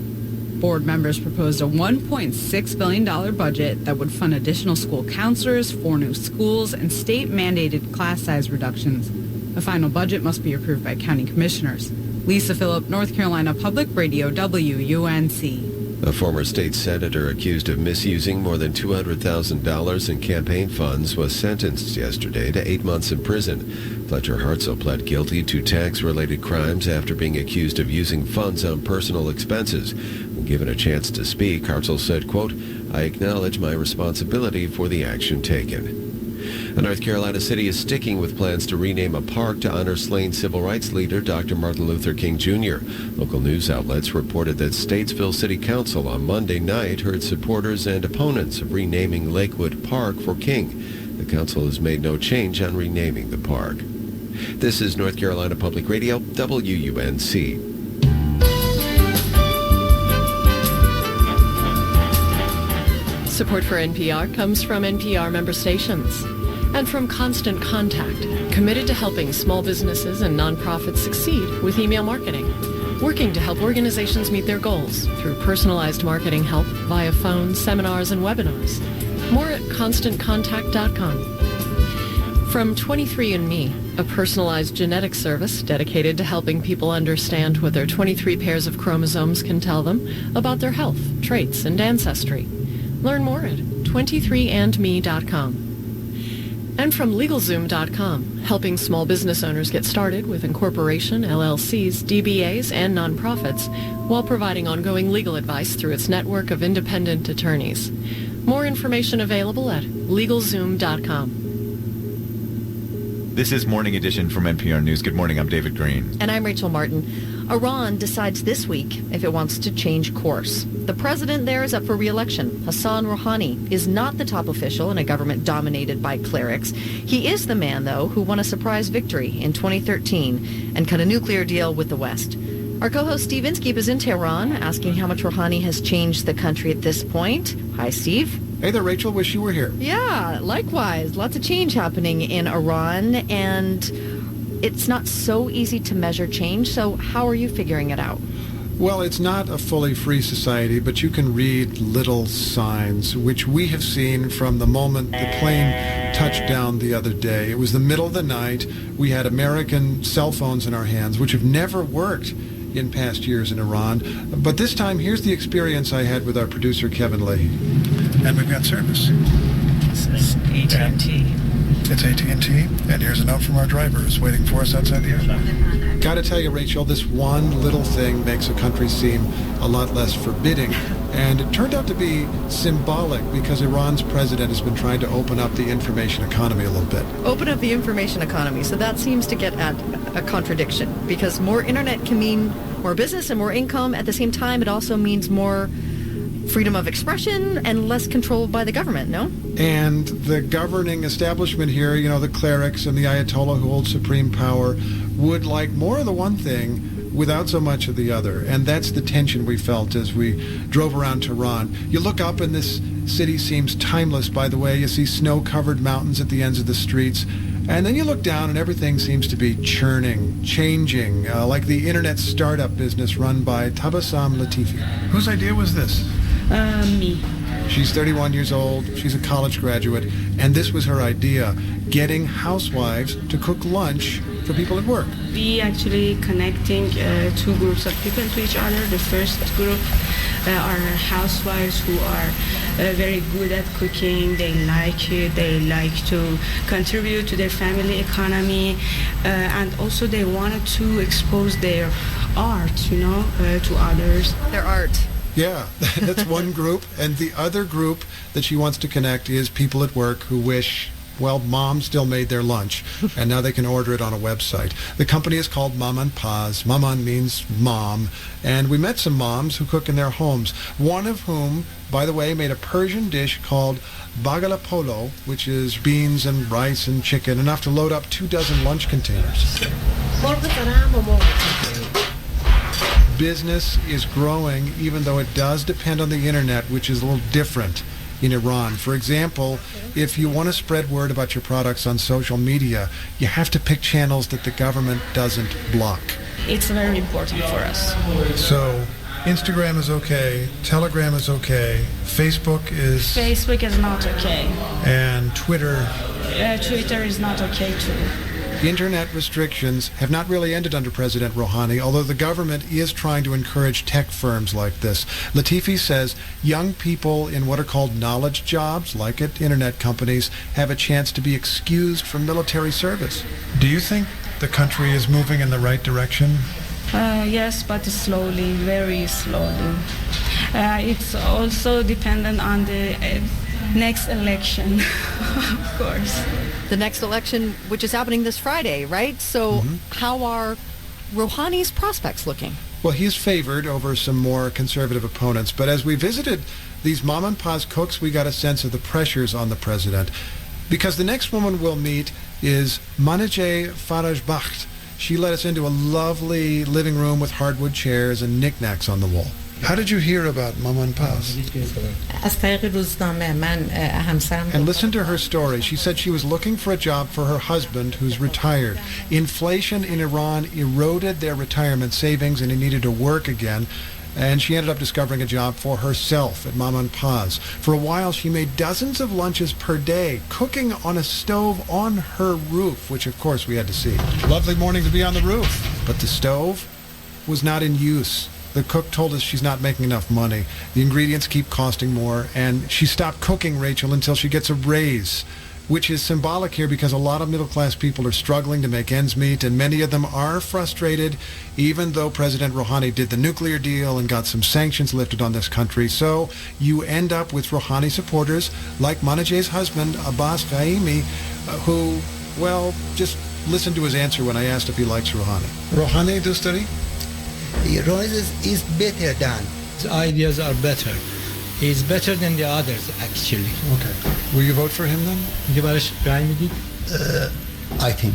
Board members proposed a $1.6 billion budget that would fund additional school counselors, 4 new schools, and state-mandated class size reductions. The final budget must be approved by county commissioners. Lisa Phillip, North Carolina Public Radio, WUNC. A former state senator accused of misusing more than $200,000 in campaign funds was sentenced yesterday to 8 months in prison. Fletcher Hartzell pled guilty to tax-related crimes after being accused of using funds on personal expenses. When given a chance to speak, Hartzell said, quote, "I acknowledge my responsibility for the action taken." A North Carolina city is sticking with plans to rename a park to honor slain civil rights leader Dr. Martin Luther King Jr. Local news outlets reported that Statesville City Council on Monday night heard supporters and opponents of renaming Lakewood Park for King. The council has made no change on renaming the park. This is North Carolina Public Radio, WUNC. Support for NPR comes from NPR member stations and from Constant Contact, committed to helping small businesses and nonprofits succeed with email marketing, working to help organizations meet their goals through personalized marketing help via phone, seminars, and webinars. More at ConstantContact.com. From 23andMe, a personalized genetic service dedicated to helping people understand what their 23 pairs of chromosomes can tell them about their health, traits, and ancestry. Learn more at 23andme.com. And from LegalZoom.com, helping small business owners get started with incorporation, LLCs, DBAs, and nonprofits while providing ongoing legal advice through its network of independent attorneys. More information available at LegalZoom.com. This is Morning Edition from NPR News. Good morning, I'm David Green. And I'm Rachel Martin. Iran decides this week if it wants to change course. The president there is up for re-election. Hassan Rouhani is not the top official in a government dominated by clerics. He is the man, though, who won a surprise victory in 2013 and cut a nuclear deal with the West. Our co-host Steve Inskeep is in Tehran, asking how much Rouhani has changed the country at this point. Hi, Steve. Hey there, Rachel. Wish you were here. Yeah, likewise. Lots of change happening in Iran, and it's not so easy to measure change. So how are you figuring it out? Well, it's not a fully free society, but you can read little signs, which we have seen from the moment the plane touched down the other day. It was the middle of the night. We had American cell phones in our hands, which have never worked in past years in Iran. But this time, here's the experience I had with our producer, Kevin Leahy. And we've got service. This is AT&T. It's AT&T, and here's a note from our driver who's waiting for us outside the airport. Gotta tell you, Rachel, this one little thing makes a country seem a lot less forbidding And it turned out to be symbolic because Iran's president has been trying to open up the information economy a little bit. Open up the information economy. So that seems to get at a contradiction because more internet can mean more business and more income. At the same time, it also means more freedom of expression and less control by the government, no? And the governing establishment here, you know, the clerics and the Ayatollah who hold supreme power, would like more of the one thing without so much of the other. And that's the tension we felt as we drove around Tehran. You look up and this city seems timeless, by the way. You see snow-covered mountains at the ends of the streets. And then you look down and everything seems to be churning, changing, like the internet startup business run by Tabassum Latifi. Whose idea was this? Me. She's 31 years old, she's a college graduate, and this was her idea, getting housewives to cook lunch for people at work. We actually connecting two groups of people to each other. The first group are housewives who are very good at cooking. They like it. They like to contribute to their family economy, and also they wanted to expose their art, you know, to others. Their art. Yeah, that's one group. And the other group that she wants to connect is people at work who wish, well, mom still made their lunch, and now they can order it on a website. The company is called Maman Paz. Maman means mom. And we met some moms who cook in their homes, one of whom, by the way, made a Persian dish called bagala polo, which is beans and rice and chicken, enough to load up 24 lunch containers. Business is growing, even though it does depend on the internet, which is a little different in Iran. For example, if you want to spread word about your products on social media, you have to pick channels that the government doesn't block. It's very important for us. So Instagram is okay, Telegram is okay, Facebook is not okay. And Twitter is not okay too. Internet restrictions have not really ended under President Rouhani, although the government is trying to encourage tech firms like this. Latifi says young people in what are called knowledge jobs, like at internet companies, have a chance to be excused from military service. Do you think the country is moving in the right direction? Yes, but slowly, very slowly. It's also dependent on the next election, of course. The next election, which is happening this Friday, right? So how are Rouhani's prospects looking? Well, he's favored over some more conservative opponents. But as we visited these mom and pa's cooks, we got a sense of the pressures on the president. Because the next woman we'll meet is Manejeh Farajbakhsh. She let us into a lovely living room with hardwood chairs and knickknacks on the wall. How did you hear about Mama and Pa's? And listen to her story. She said she was looking for a job for her husband, who's retired. Inflation in Iran eroded their retirement savings, and he needed to work again. And she ended up discovering a job for herself at Mama and Pa's. For a while, she made dozens of lunches per day, cooking on a stove on her roof, which, of course, we had to see. Lovely morning to be on the roof. But the stove was not in use. The cook told us she's not making enough money. The ingredients keep costing more, and she stopped cooking, Rachel, until she gets a raise, which is symbolic here because a lot of middle-class people are struggling to make ends meet, and many of them are frustrated, even though President Rouhani did the nuclear deal and got some sanctions lifted on this country. So you end up with Rouhani supporters like Manejeh's husband, Abbas Ghaemi, who, well, just listen to his answer when I asked if he likes Rouhani. Rouhani, Dustari? Rouhani is better than. His ideas are better. He's better than the others, actually. Okay. Will you vote for him then? I think.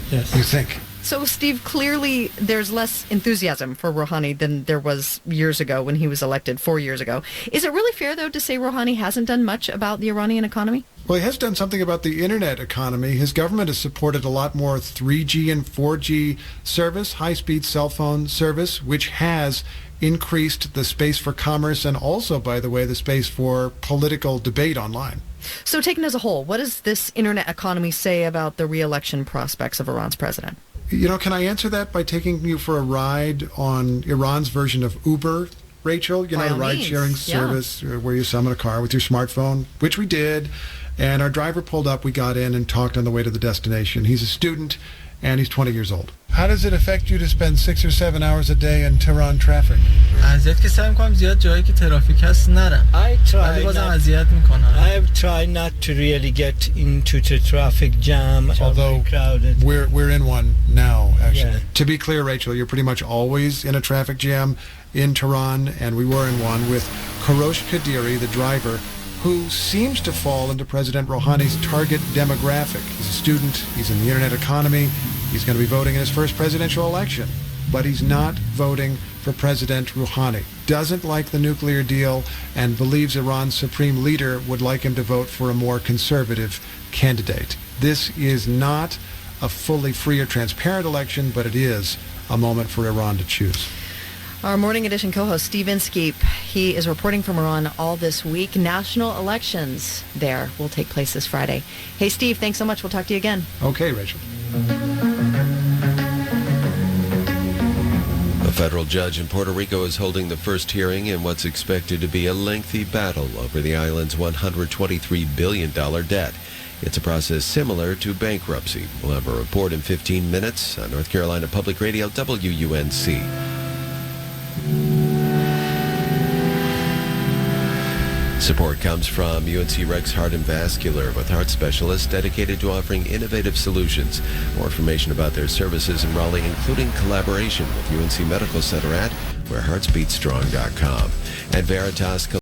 Yes. You think? So, Steve, clearly there's less enthusiasm for Rouhani than there was years ago when he was elected 4 years ago. Is it really fair, though, to say Rouhani hasn't done much about the Iranian economy? Well, he has done something about the internet economy. His government has supported a lot more 3G and 4G service, high-speed cell phone service, which has increased the space for commerce and also, by the way, the space for political debate online. So taken as a whole, what does this internet economy say about the re-election prospects of Iran's president? You know, can I answer that by taking you for a ride on Iran's version of Uber, Rachel? You know, the ride-sharing service where you summon a car with your smartphone, which we did. And our driver pulled up, we got in and talked on the way to the destination. He's a student, and he's 20 years old. How does it affect you to spend 6 or 7 hours a day in Tehran traffic? اذیت که سعی می‌کنم زیاد جایی که ترافیک هست نرم. ولی بازم اذیت می‌کنم. I've tried not to really get into the traffic jam. Although crowded. we're in one now, actually. Yeah. To be clear, Rachel, you're pretty much always in a traffic jam in Tehran, and we were in one with Kourosh Kadiri, the driver, who seems to fall into President Rouhani's target demographic. He's a student, he's in the internet economy, he's going to be voting in his first presidential election, but he's not voting for President Rouhani. Doesn't like the nuclear deal and believes Iran's supreme leader would like him to vote for a more conservative candidate. This is not a fully free or transparent election, but it is a moment for Iran to choose. Our Morning Edition co-host, Steve Inskeep, he is reporting from Iran all this week. National elections there will take place this Friday. Hey, Steve, thanks so much. We'll talk to you again. Okay, Rachel. A federal judge in Puerto Rico is holding the first hearing in what's expected to be a lengthy battle over the island's $123 billion debt. It's a process similar to bankruptcy. We'll have a report in 15 minutes on North Carolina Public Radio, WUNC. Support comes from UNC Rex Heart and Vascular, with heart specialists dedicated to offering innovative solutions. More information about their services in Raleigh, including collaboration with UNC Medical Center at whereheartsbeatstrong.com. At Veritas